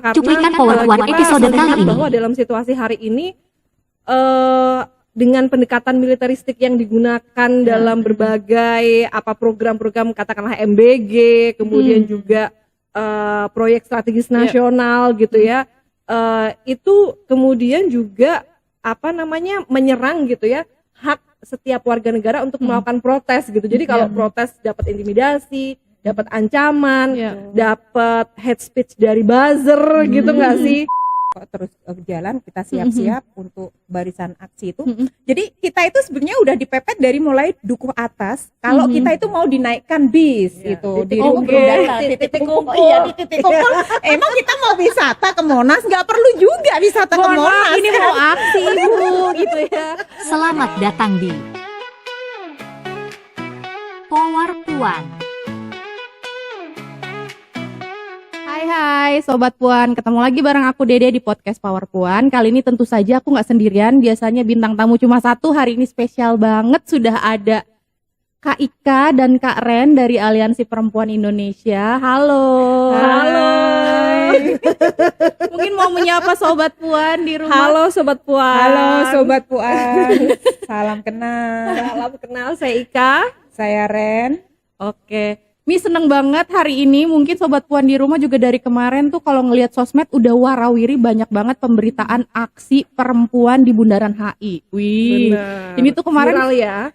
karena Cuplikan PowerPoint kita episode melihat kali ini. bahwa dalam situasi hari ini dengan pendekatan militeristik yang digunakan dalam berbagai program-program katakanlah MBG, kemudian juga proyek strategis nasional gitu ya, itu kemudian juga menyerang gitu ya hak setiap warga negara untuk melakukan protes gitu. Jadi kalau protes dapat intimidasi, dapat ancaman, dapat hate speech dari buzzer gitu nggak sih? Terus jalan kita siap-siap untuk barisan aksi itu. Jadi kita itu sebenarnya udah dipepet dari mulai dukuh atas. Kalau kita itu mau dinaikkan bis gitu, di titik kumpul. Di titik kumpul. Emang kita mau wisata ke Monas, nggak perlu juga wisata ke Monas. Ini mau aksi Bu gitu ya. Selamat datang di Power Puan. Hai Sobat Puan, ketemu lagi bareng aku Dede di podcast Power Puan. Kali ini tentu saja aku gak sendirian, biasanya bintang tamu cuma satu. Hari ini spesial banget, sudah ada Kak Ika dan Kak Ren dari Aliansi Perempuan Indonesia. Halo. Halo. Mungkin mau menyapa Sobat Puan di rumah. Halo Sobat Puan. Halo Sobat Puan. Salam kenal. Salam kenal, saya Ika. Saya Ren. Oke. Mi seneng banget hari ini, mungkin Sobat Puan di rumah juga dari kemarin tuh kalau ngelihat sosmed udah warawiri banyak banget pemberitaan aksi perempuan di Bundaran HI. Wih, Bener. Ini tuh kemarin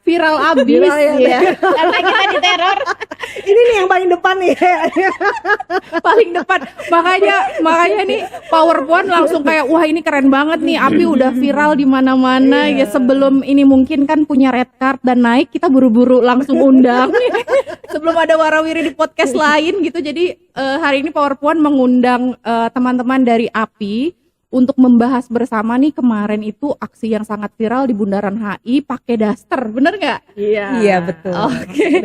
viral abis ya. Karena kita diteror. Ini nih yang paling depan nih. Paling depan. Makanya nih Power Puan langsung kayak wah ini keren banget nih, Api udah viral di mana-mana ya. Sebelum ini mungkin kan punya red card dan naik, kita buru-buru langsung undang. Sebelum ada warawiri di podcast lain gitu. Jadi hari ini Power Puan mengundang teman-teman dari API untuk membahas bersama nih kemarin itu aksi yang sangat viral di Bundaran HI pakai daster, bener nggak? Iya betul. Oke.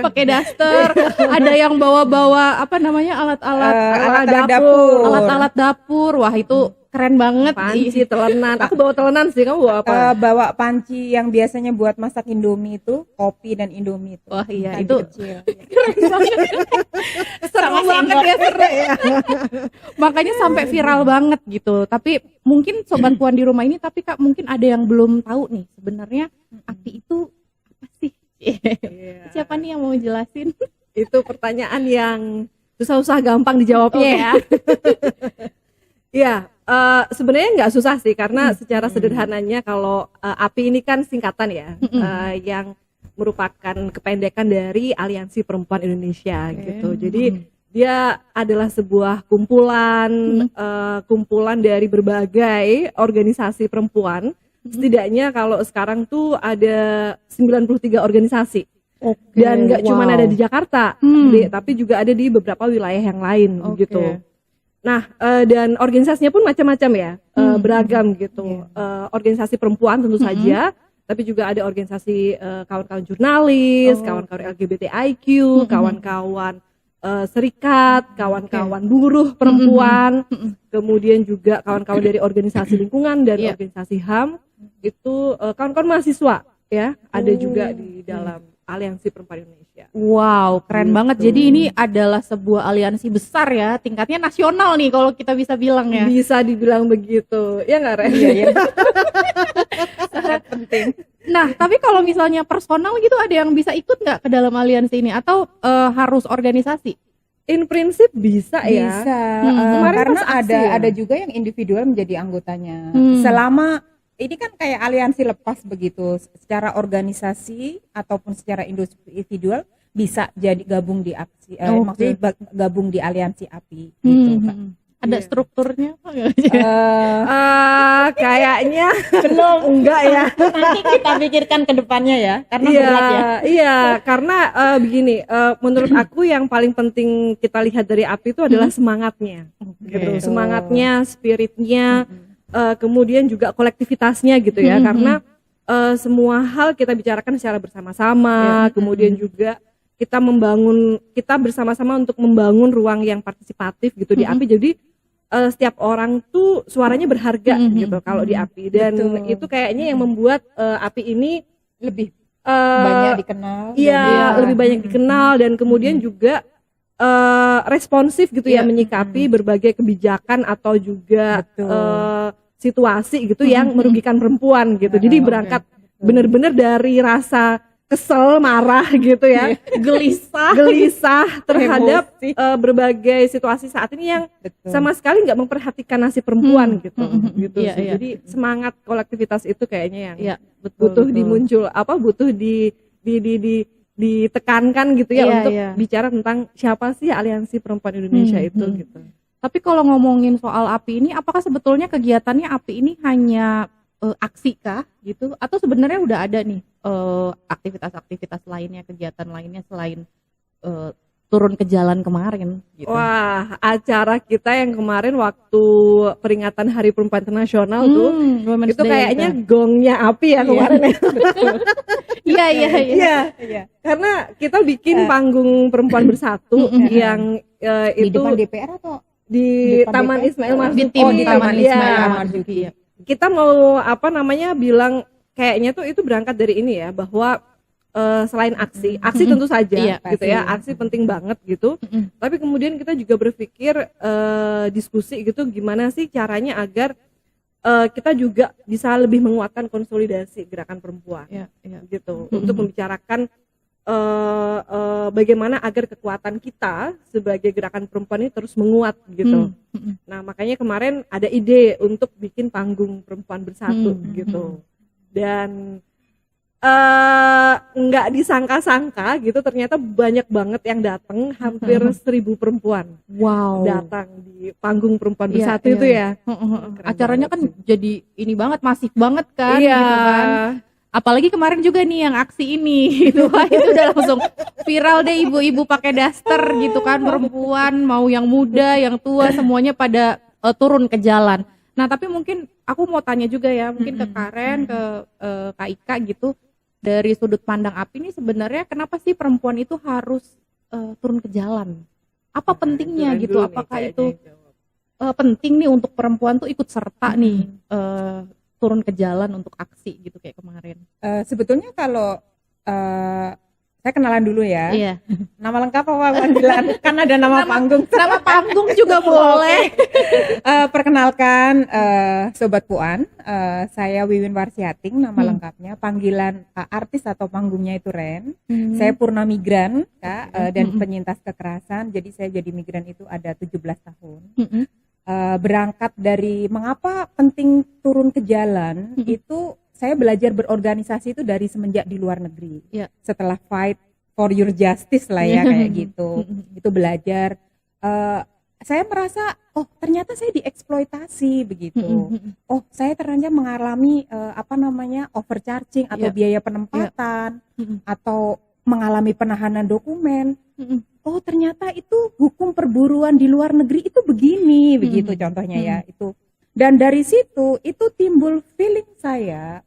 Pakai daster. Ada yang bawa-bawa alat-alat dapur. Wah itu keren banget. Panci, telenan. Aku bawa telenan sih, kamu bawa apa? Bawa panci yang biasanya buat masak Indomie itu, kopi dan Indomie itu. Wah iya, Panci itu kecil. seru banget ya, seru ya. Makanya sampai viral banget gitu. Tapi mungkin Sobat Puan di rumah ini, tapi Kak mungkin ada yang belum tahu nih sebenarnya API itu apa sih? Siapa nih yang mau jelasin? Itu pertanyaan yang susah-susah gampang dijawabnya ya. Iya, sebenarnya nggak susah sih karena secara sederhananya kalau API ini kan singkatan ya, yang merupakan kependekan dari Aliansi Perempuan Indonesia gitu. Jadi dia adalah sebuah kumpulan dari berbagai organisasi perempuan. Setidaknya kalau sekarang tuh ada 93 organisasi. Dan nggak cuma ada di Jakarta, tapi juga ada di beberapa wilayah yang lain gitu. Nah, dan organisasinya pun macam-macam ya, beragam gitu. Organisasi perempuan tentu saja, tapi juga ada organisasi kawan-kawan jurnalis, kawan-kawan LGBTIQ, kawan-kawan serikat, kawan-kawan buruh perempuan, kemudian juga kawan-kawan dari organisasi lingkungan dan organisasi HAM, itu kawan-kawan mahasiswa ya, ada juga di dalam Aliansi Perempuan Indonesia. Wow, keren banget. Jadi ini adalah sebuah aliansi besar ya, tingkatnya nasional nih kalau kita bisa bilang ya. Bisa dibilang begitu, ya nggak Ren? Iya. Sangat penting. Nah, tapi kalau misalnya personal gitu ada yang bisa ikut nggak ke dalam aliansi ini atau harus organisasi? In prinsip bisa ya. Bisa. Kemarin Karena pas aksi ada juga yang individual menjadi anggotanya. Selama ini kan kayak aliansi lepas begitu, secara organisasi ataupun secara individual bisa jadi gabung di aksi, maksudnya gabung di aliansi API gitu. Ada strukturnya? Kayaknya Belum, enggak ya. nanti kita pikirkan ke depannya ya, karena berat ya. Iya, karena begini, menurut aku yang paling penting kita lihat dari API itu adalah semangatnya, gitu. Semangatnya, spiritnya. Kemudian juga kolektivitasnya gitu ya, karena semua hal kita bicarakan secara bersama-sama, kemudian juga kita bersama-sama untuk membangun ruang yang partisipatif gitu di API. Jadi setiap orang tuh suaranya berharga gitu kalau di API, dan itu kayaknya yang membuat API ini Lebih banyak dikenal. Iya, lebih banyak dikenal, dan kemudian juga responsif gitu ya Iya. menyikapi berbagai kebijakan atau juga situasi gitu yang merugikan perempuan gitu. Jadi berangkat bener-bener dari rasa kesel, marah gitu ya, gelisah terhadap berbagai situasi saat ini yang sama sekali nggak memperhatikan nasib perempuan gitu. Iya, sih. iya. Jadi semangat kolektivitas itu kayaknya yang Iya, butuh dimuncul butuh ditekankan gitu ya Iya, untuk iya. bicara tentang siapa sih Aliansi Perempuan Indonesia itu gitu. Tapi kalau ngomongin soal API ini, apakah sebetulnya kegiatannya API ini hanya aksi kah gitu? Atau sebenarnya udah ada nih aktivitas-aktivitas lainnya, kegiatan lainnya selain turun ke jalan kemarin gitu? Wah, acara kita yang kemarin waktu peringatan Hari Perempuan Internasional tuh Women's itu Day kayaknya gitu. gongnya API ya kemarin ya. Iya. Iya. Karena kita bikin panggung perempuan bersatu yang Di itu depan DPR atau di depan Taman DPR? Ismail Marzuki. Di tim di Taman Taman Ismail Iya. Marzuki. Iya. Kita mau bilang kayaknya tuh itu berangkat dari ini ya, bahwa selain aksi tentu saja Iya, gitu ya, aksi penting banget gitu. Tapi kemudian kita juga berpikir diskusi gitu, gimana sih caranya agar kita juga bisa lebih menguatkan konsolidasi gerakan perempuan Iya. gitu, untuk membicarakan bagaimana agar kekuatan kita sebagai gerakan perempuan ini terus menguat gitu. Nah, makanya kemarin ada ide untuk bikin panggung perempuan bersatu gitu. Dan nggak disangka-sangka gitu, ternyata banyak banget yang datang, hampir 1.000 perempuan Wow. datang di panggung perempuan Iya, bersatu iya, itu iya. ya. Keren Acaranya banget kan sih. jadi ini banget, masif banget kan Iya. gitu kan. Apalagi kemarin juga nih yang aksi ini gitu. Wah, itu udah langsung viral deh, ibu-ibu pakai daster gitu kan, perempuan mau yang muda, yang tua semuanya pada turun ke jalan. Nah, tapi mungkin aku mau tanya juga ya, mungkin ke Karen, ke Kak Ika gitu. Dari sudut pandang API ini sebenarnya kenapa sih perempuan itu harus turun ke jalan? Apa pentingnya Keren gitu? dulu nih Apakah kayaknya itu yang jawab. penting nih untuk perempuan tuh ikut serta nih turun ke jalan untuk aksi gitu kayak kemarin? sebetulnya kalau saya kenalan dulu ya. Iya. Nama lengkap apa panggilan? Kan ada nama panggung. Nama panggung juga boleh. Perkenalkan Sobat Puan, saya Wiwin Warsiating, nama lengkapnya. Panggilan artis atau panggungnya itu Ren. Saya purna migran, Kak, dan penyintas kekerasan. Jadi saya jadi migran itu ada 17 tahun. Berangkat dari mengapa penting turun ke jalan, itu saya belajar berorganisasi itu dari semenjak di luar negeri. Iya. Setelah fight for your justice lah ya kayak gitu. Itu belajar. Saya merasa, oh ternyata saya dieksploitasi begitu. Oh saya ternyata mengalami overcharging atau Iya. biaya penempatan atau mengalami penahanan dokumen. Oh ternyata itu hukum perburuan di luar negeri itu begini, begitu contohnya ya itu. Dan dari situ itu timbul feel saya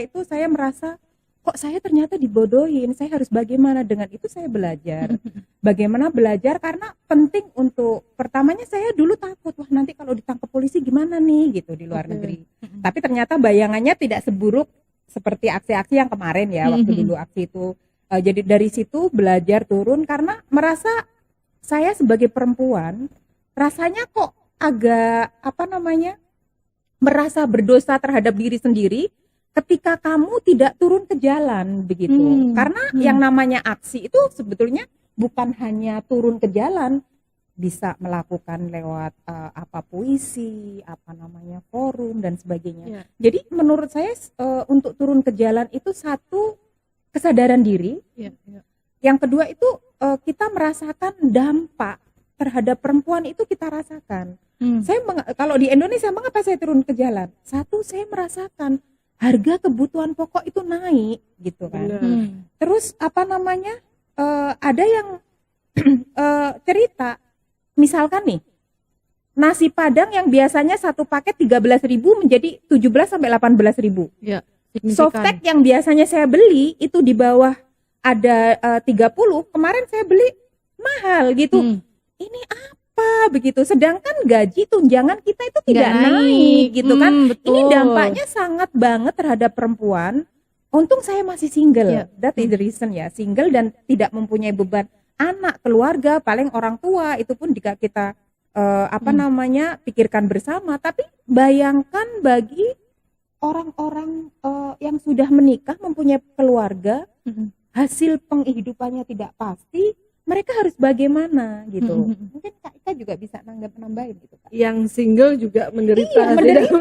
itu saya merasa kok saya ternyata dibodohin, saya harus bagaimana, dengan itu saya belajar. Bagaimana belajar karena penting untuk, pertamanya saya dulu takut, wah nanti kalau ditangkap polisi gimana nih gitu di luar negeri. Tapi ternyata bayangannya tidak seburuk seperti aksi-aksi yang kemarin ya, waktu dulu aksi itu. Jadi dari situ belajar turun karena merasa saya sebagai perempuan rasanya kok agak merasa berdosa terhadap diri sendiri ketika kamu tidak turun ke jalan begitu. Karena yang namanya aksi itu sebetulnya bukan hanya turun ke jalan, bisa melakukan lewat puisi, forum dan sebagainya. Jadi menurut saya untuk turun ke jalan itu satu kesadaran diri. Yang kedua itu kita merasakan dampak terhadap perempuan itu kita rasakan. Kalau di Indonesia mengapa saya turun ke jalan? Satu, saya merasakan harga kebutuhan pokok itu naik gitu kan. Terus ada yang cerita, misalkan nih nasi Padang yang biasanya satu paket 13.000 menjadi 17 sampai 18.000. Ya, Softtek yang biasanya saya beli itu di bawah ada 30, kemarin saya beli mahal gitu. Ini apa begitu? Sedangkan gaji tunjangan kita itu tidak naik gitu kan. Betul. Ini dampaknya sangat banget terhadap perempuan. Untung saya masih single. That is the reason ya, single dan tidak mempunyai beban anak, keluarga, paling orang tua itu pun jika kita pikirkan bersama. Tapi bayangkan bagi orang-orang yang sudah menikah, mempunyai keluarga, hasil penghidupannya tidak pasti, mereka harus bagaimana gitu. Mungkin Kak Ika juga bisa nambahin gitu, Kak. Yang single juga menderita. Iya, menderita.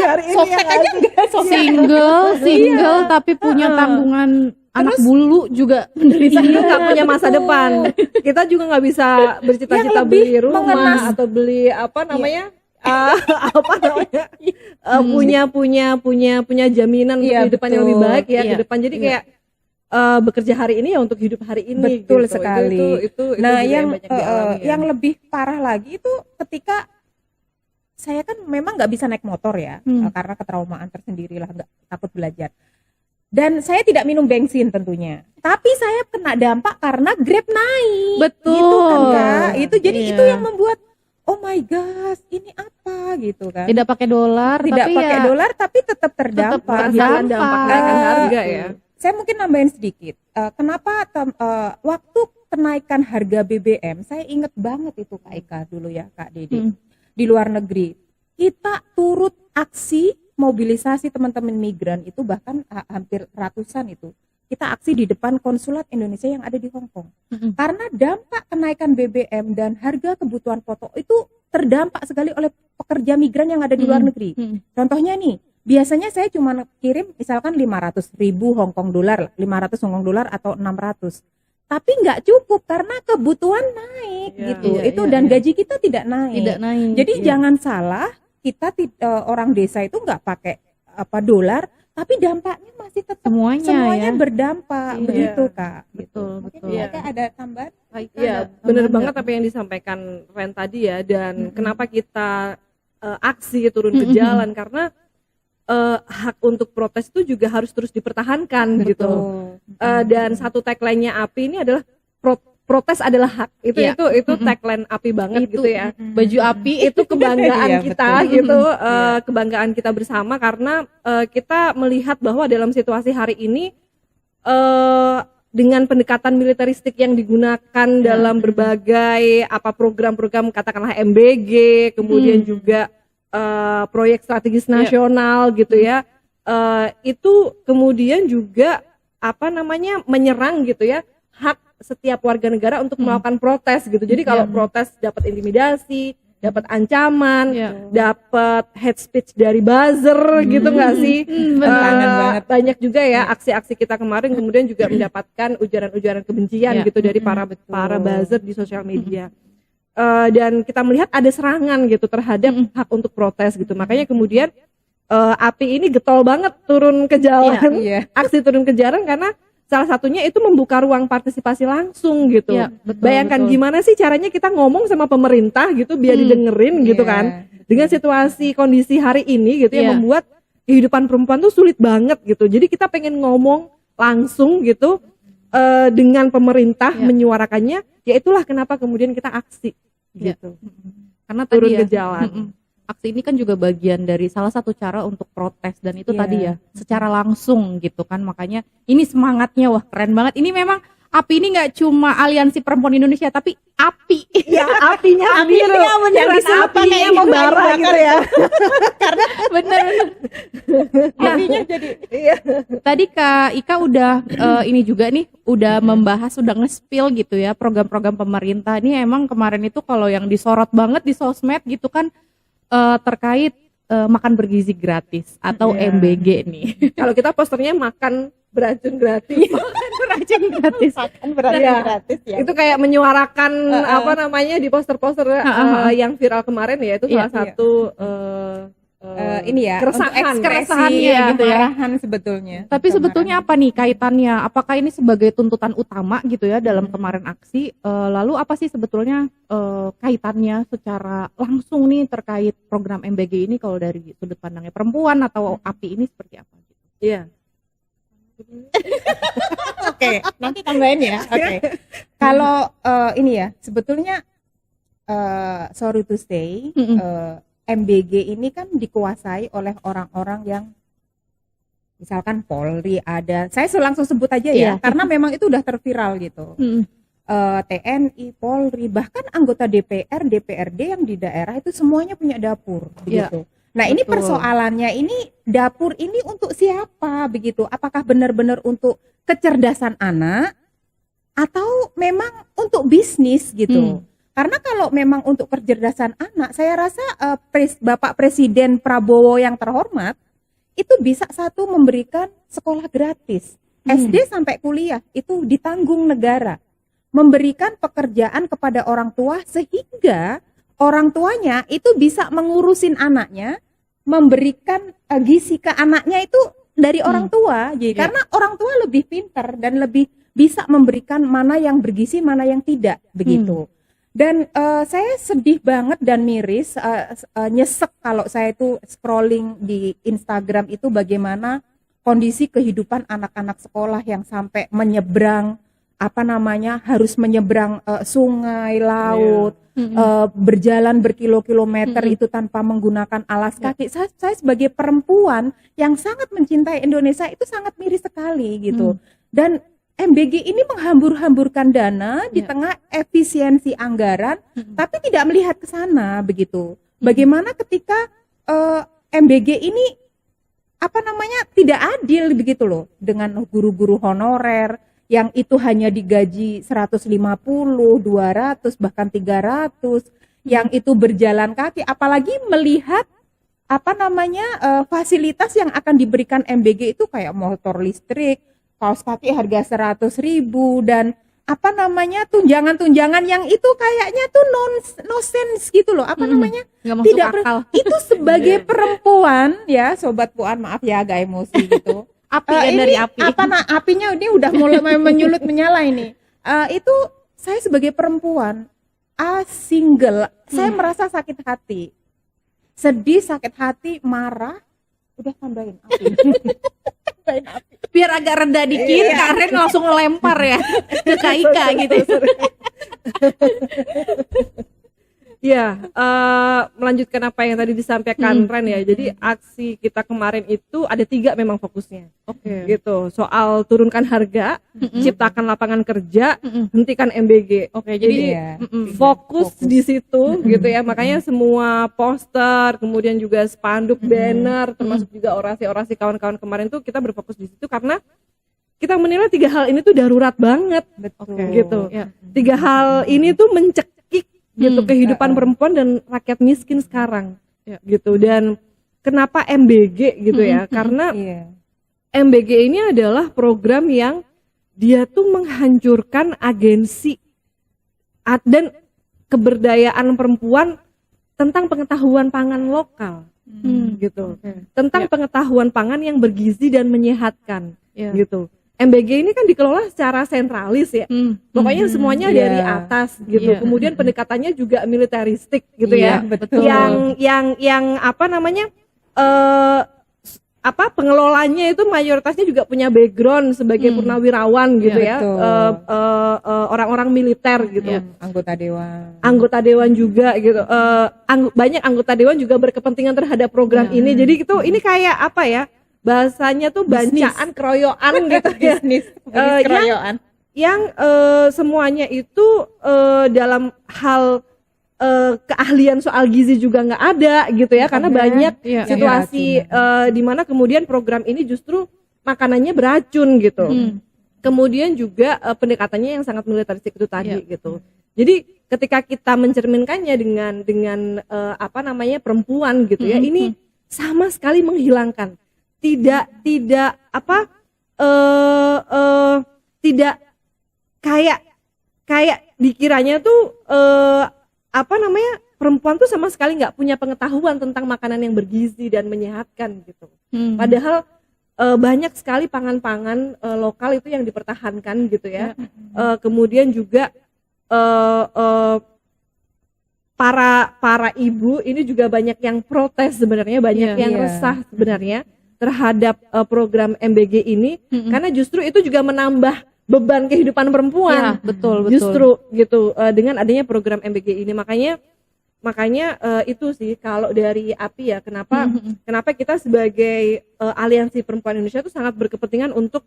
Hari ini Sospek aja enggak Single tapi punya tanggungan anak bulu juga menderita. Single nggak punya masa depan. Kita juga nggak bisa bercita-cita beli rumah atau beli apa namanya punya jaminan untuk kehidupan yang lebih baik ya ke depan. Jadi kayak bekerja hari ini ya untuk hidup hari ini. Betul gitu. sekali. Itu nah yang banyak dialami, yang lebih parah lagi itu ketika saya kan memang nggak bisa naik motor ya, karena ketraumaan tersendiri lah, nggak takut belajar. Dan saya tidak minum bensin tentunya. Tapi saya kena dampak karena Grab naik. Betul. Gitu kan, Kak. Itu jadi Iya. itu yang membuat oh my gosh, ini apa gitu kan. Tidak pakai dolar, Tidak tapi pakai ya dolar tapi tetap terdampak. merasakan dampak kenaikan harga ya. Saya mungkin nambahin sedikit. Kenapa waktu kenaikan harga BBM, saya inget banget itu Kak Ika dulu ya, Kak Dede. Di luar negeri, kita turut aksi mobilisasi teman-teman migran itu bahkan hampir ratusan itu. Kita aksi di depan konsulat Indonesia yang ada di Hong Kong. Karena dampak kenaikan BBM dan harga kebutuhan pokok itu terdampak sekali oleh pekerja migran yang ada di luar negeri. Contohnya nih, biasanya saya cuma kirim misalkan 500.000 Hong Kong dolar, 500 Hong Kong dolar atau 600. Tapi nggak cukup karena kebutuhan naik gitu. Dan gaji kita tidak naik. Jadi jangan salah, kita orang desa itu nggak pakai dolar, tapi dampaknya masih tetap semuanya berdampak begitu Kak. Betul. Mungkin ada tambahan? Iya, benar banget apa yang disampaikan Ren tadi ya. Dan kenapa kita aksi turun ke jalan karena hak untuk protes itu juga harus terus dipertahankan gitu. Dan satu tagline-nya API ini adalah protes adalah hak. Itu tagline API banget gitu ya. Baju API itu kebanggaan kita gitu, kebanggaan kita bersama karena kita melihat bahwa dalam situasi hari ini dengan pendekatan militeristik yang digunakan dalam berbagai program-program katakanlah MBG, kemudian juga proyek strategis nasional gitu ya, itu kemudian juga menyerang gitu ya hak setiap warga negara untuk melakukan protes gitu. Jadi kalau protes dapat intimidasi, dapat ancaman, dapat hate speech dari buzzer gitu nggak sih? Banyak juga ya aksi-aksi kita kemarin kemudian juga mendapatkan ujaran-ujaran kebencian gitu dari para buzzer di sosial media. Dan kita melihat ada serangan gitu terhadap hak untuk protes gitu. Makanya kemudian API ini getol banget turun ke jalan, aksi turun ke jalan karena salah satunya itu membuka ruang partisipasi langsung gitu. Bayangkan gimana sih caranya kita ngomong sama pemerintah gitu biar didengerin gitu kan. Dengan situasi kondisi hari ini gitu yang membuat kehidupan perempuan tuh sulit banget gitu. Jadi kita pengen ngomong langsung gitu dengan pemerintah menyuarakannya. Ya itulah kenapa kemudian kita aksi gitu. Karena turun tadi ke jalan. Aksi ini kan juga bagian dari salah satu cara untuk protes dan itu tadi ya secara langsung gitu kan, makanya ini semangatnya wah keren banget. Ini memang API ini nggak cuma Aliansi Perempuan Indonesia tapi API apinya biru yang apinya membara gitu ya. Karena bener Apinya jadi tadi Kak Ika udah ini juga nih udah membahas, udah nge-spill gitu ya program-program pemerintah. Ini emang kemarin itu kalau yang disorot banget di sosmed gitu kan terkait makan bergizi gratis atau MBG nih. Kalau kita posternya makan beracun gratis. Beracun gratis. gratis ya. Itu kayak menyuarakan di poster-poster yang viral kemarin ya, itu salah satu ini ya keresahannya gitu ya. Kemarahan sebetulnya. Tapi sebetulnya apa nih kaitannya? Apakah ini sebagai tuntutan utama gitu ya dalam kemarin aksi? Lalu apa sih sebetulnya kaitannya secara langsung nih terkait program MBG ini kalau dari sudut pandangnya perempuan atau API ini seperti apa? Iya. Oke, nanti tambahin ya. Oke. Kalau ini ya, sebetulnya sorry to say, MBG ini kan dikuasai oleh orang-orang yang misalkan Polri ada. Saya langsung sebut aja ya, karena memang itu udah terviral gitu. TNI, Polri, bahkan anggota DPR, DPRD yang di daerah itu semuanya punya dapur begitu. Nah, ini betul. persoalannya, ini dapur ini untuk siapa begitu? Apakah benar-benar untuk kecerdasan anak atau memang untuk bisnis gitu? Karena kalau memang untuk kecerdasan anak, saya rasa Bapak Presiden Prabowo yang terhormat itu bisa satu memberikan sekolah gratis, SD sampai kuliah itu ditanggung negara, memberikan pekerjaan kepada orang tua sehingga orang tuanya itu bisa mengurusin anaknya, memberikan gizi ke anaknya itu dari orang tua. Jadi karena orang tua lebih pintar dan lebih bisa memberikan mana yang bergizi, mana yang tidak begitu. Dan saya sedih banget dan miris, nyesek kalau saya itu scrolling di Instagram itu bagaimana kondisi kehidupan anak-anak sekolah yang sampai menyeberang harus menyeberang sungai, laut, berjalan berkilo-kilometer itu tanpa menggunakan alas kaki. Saya sebagai perempuan yang sangat mencintai Indonesia itu sangat miris sekali gitu. Dan MBG ini menghambur-hamburkan dana di tengah efisiensi anggaran, tapi tidak melihat ke sana begitu. Bagaimana ketika MBG ini tidak adil begitu loh dengan guru-guru honorer yang itu hanya digaji 150, 200, bahkan 300, yang itu berjalan kaki, apalagi melihat fasilitas yang akan diberikan MBG itu kayak motor listrik, kaos kaki harga 100.000 dan tunjangan-tunjangan yang itu kayaknya tuh no sense gitu loh, Nggak masuk akal. itu sebagai perempuan ya, sobat puan, maaf ya agak emosi gitu. Dari api. Apinya ini udah mulai menyulut menyala ini. Itu saya sebagai perempuan single, saya merasa sakit hati, sedih, sakit hati, marah. Udah tambahin api. Tambahin api. Biar agak reda dikit, Karen langsung ngelempar ya ke Kaika gitu. Ya, melanjutkan apa yang tadi disampaikan Ren ya. Jadi aksi kita kemarin itu ada 3 memang fokusnya. Gitu. Soal turunkan harga, ciptakan lapangan kerja, hentikan MBG. Jadi fokus di situ gitu ya. Makanya semua poster, kemudian juga spanduk, banner, termasuk juga orasi-orasi kawan-kawan kemarin tuh kita berfokus di situ karena kita menilai 3 hal ini tuh darurat banget. Gitu. 3 hal ini tuh mencekik gitu kehidupan perempuan dan rakyat miskin sekarang gitu. Dan kenapa MBG gitu ya, karena MBG ini adalah program yang dia tuh menghancurkan agensi dan keberdayaan perempuan tentang pengetahuan pangan lokal gitu, tentang pengetahuan pangan yang bergizi dan menyehatkan gitu. MBG ini kan dikelola secara sentralis ya, pokoknya semuanya dari atas gitu. Kemudian pendekatannya juga militeristik gitu ya, betul. yang pengelolanya itu mayoritasnya juga punya background sebagai purnawirawan gitu ya, orang-orang militer gitu, anggota dewan juga gitu, banyak anggota dewan juga berkepentingan terhadap program ini. Jadi itu ini kayak apa ya, bahasanya tuh bancaan keroyokan gitu ya. Bisnis keroyokan. Yang semuanya itu dalam hal keahlian soal gizi juga nggak ada gitu ya, karena banyak situasi di mana kemudian program ini justru makanannya beracun gitu. Kemudian juga pendekatannya yang sangat militeristik itu tadi gitu. Jadi ketika kita mencerminkannya dengan perempuan gitu ya, ini sama sekali menghilangkan, tidak kayak dikiranya tuh perempuan tuh sama sekali nggak punya pengetahuan tentang makanan yang bergizi dan menyehatkan gitu. Padahal banyak sekali pangan-pangan lokal itu yang dipertahankan gitu ya. Kemudian juga para ibu ini juga banyak yang protes sebenarnya, banyak yang resah sebenarnya terhadap program MBG ini, karena justru itu juga menambah beban kehidupan perempuan. Betul. Justru gitu dengan adanya program MBG ini. Makanya itu sih kalau dari API ya, kenapa kita sebagai Aliansi Perempuan Indonesia itu sangat berkepentingan untuk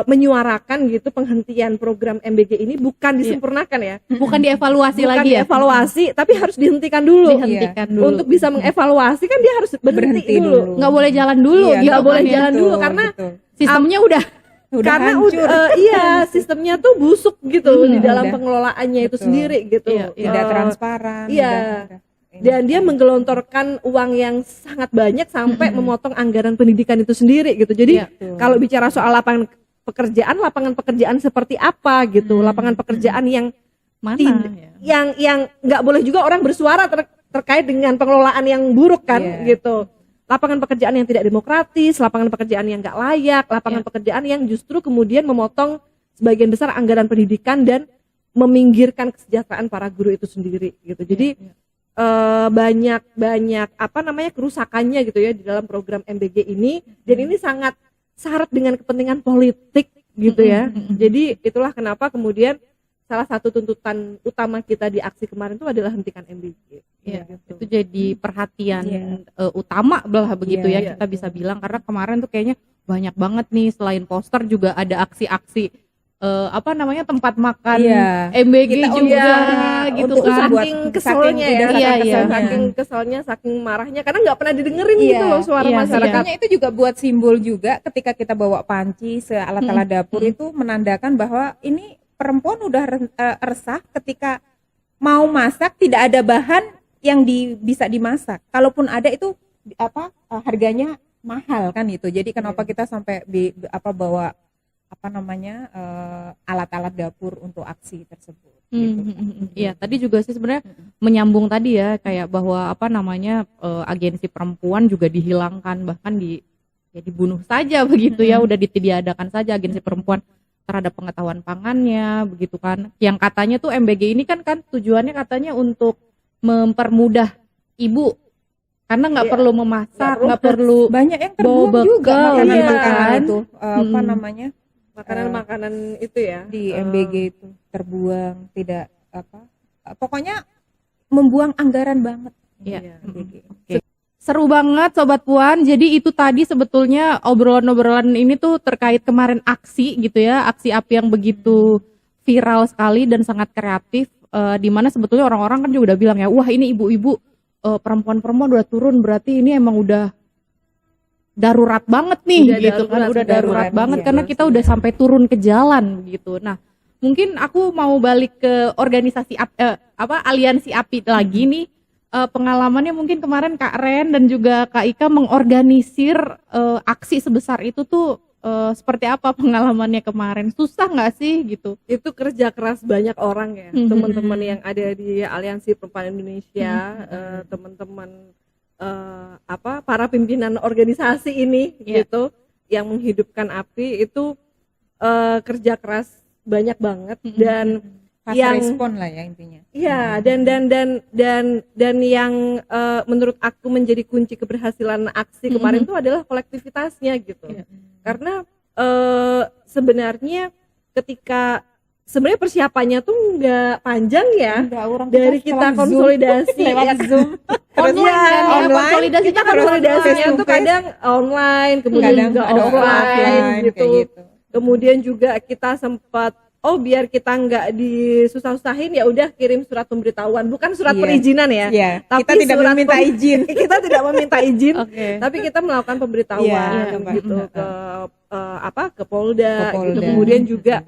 menyuarakan gitu penghentian program MBG ini bukan disempurnakan ya, Bukan dievaluasi bukan lagi ya. dievaluasi, tapi harus dihentikan dulu. Dihentikan dulu. Untuk bisa mengevaluasi kan dia harus berhenti dulu. Nggak boleh jalan dulu Iya, gitu nggak boleh kan ya. jalan dulu karena Sistemnya udah karena hancur. iya sistemnya tuh busuk gitu di dalam udah. pengelolaannya itu Betul. sendiri gitu. Iya, tidak transparan. Iya. udah ini. Dan dia menggelontorkan uang yang sangat banyak sampai memotong anggaran pendidikan itu sendiri gitu. Jadi Iya, betul. kalau bicara soal lapangan pekerjaan seperti apa gitu, lapangan pekerjaan yang mana? yang nggak boleh juga orang bersuara terkait dengan pengelolaan yang buruk kan Iya. gitu. Lapangan pekerjaan yang tidak demokratis, lapangan pekerjaan yang nggak layak, lapangan pekerjaan yang justru kemudian memotong sebagian besar anggaran pendidikan dan meminggirkan kesejahteraan para guru itu sendiri gitu. Jadi banyak apa namanya kerusakannya gitu ya di dalam program MBG ini, dan ini sangat syarat dengan kepentingan politik gitu ya. Jadi itulah kenapa kemudian salah satu tuntutan utama kita di aksi kemarin itu adalah hentikan MBG. Iya, gitu. itu jadi perhatian utama belah begitu Iya, ya kita bisa bilang, karena kemarin tuh kayaknya banyak banget nih, selain poster juga ada aksi-aksi apa namanya tempat makan Iya. MBG Kita juga gitu untuk kan. saking keselnya ya, saking Iya, iya. saking keselnya, saking marahnya karena nggak pernah didengerin Iya, gitu loh suara iya, masyarakat. Sebetulnya itu juga buat simbol juga ketika kita bawa panci sealat-alat dapur itu menandakan bahwa ini perempuan udah resah ketika mau masak tidak ada bahan yang bisa dimasak. Kalaupun ada itu harganya mahal kan gitu. Jadi kenapa kita sampai bawa alat-alat dapur untuk aksi tersebut. Gitu. Iya, tadi juga sih sebenarnya menyambung tadi ya, kayak bahwa agensi perempuan juga dihilangkan, bahkan dibunuh saja begitu ya, udah ditiadakan saja agensi perempuan terhadap pengetahuan pangannya begitu kan. Yang katanya tuh MBG ini kan tujuannya katanya untuk mempermudah ibu, karena nggak perlu memasak, nggak perlu Banyak yang bawa terbuang juga bekal, makanan-makanan kan? itu Makanan-makanan itu ya di MBG itu terbuang, tidak pokoknya membuang anggaran banget. Iya. MBG. Seru banget Sobat Puan. Jadi itu tadi sebetulnya obrolan-obrolan ini tuh terkait kemarin aksi gitu ya, aksi api yang begitu viral sekali dan sangat kreatif, di mana sebetulnya orang-orang kan juga udah bilang ya, wah ini ibu-ibu perempuan-perempuan udah turun, berarti ini emang udah darurat banget nih Udah gitu kan, darurat, udah darurat darurat, banget iya, karena kita udah sampai turun ke jalan gitu. Nah, mungkin aku mau balik ke organisasi aliansi API lagi nih. Pengalamannya mungkin kemarin Kak Ren dan juga Kak Ika mengorganisir aksi sebesar itu tuh seperti apa pengalamannya kemarin? Susah nggak sih gitu? itu kerja keras banyak orang ya, teman-teman yang ada di Aliansi Perempuan Indonesia, teman-teman para pimpinan organisasi ini gitu yang menghidupkan API itu kerja keras banyak banget dan Fast yang respon lah ya intinya. iya dan yang menurut aku menjadi kunci keberhasilan aksi kemarin itu adalah kolektivitasnya gitu. Karena sebenarnya ketika sebenarnya persiapannya tuh nggak panjang ya. Dari kita konsolidasi lewat Zoom. Konsolidasi kita harus konsolidasinya face to tuh face. kadang online, kemudian Kadang juga ada offline gitu. kayak gitu. Kemudian juga kita sempat biar kita nggak disusah-susahin ya udah kirim surat pemberitahuan, bukan surat Iya. perizinan ya. Iya, Tapi kita tidak surat meminta izin. Kita tidak meminta izin. Oke. Tapi kita melakukan pemberitahuan Iya, gitu ke Polda, Polda. gitu. Kemudian juga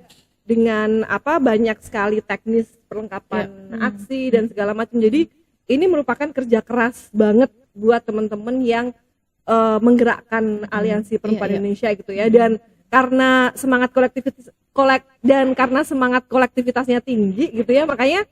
dengan banyak sekali teknis perlengkapan aksi dan segala macam. Jadi ini merupakan kerja keras banget buat teman-teman yang menggerakkan Aliansi Perempuan Indonesia gitu ya. Dan karena semangat kolektivitasnya tinggi gitu ya, makanya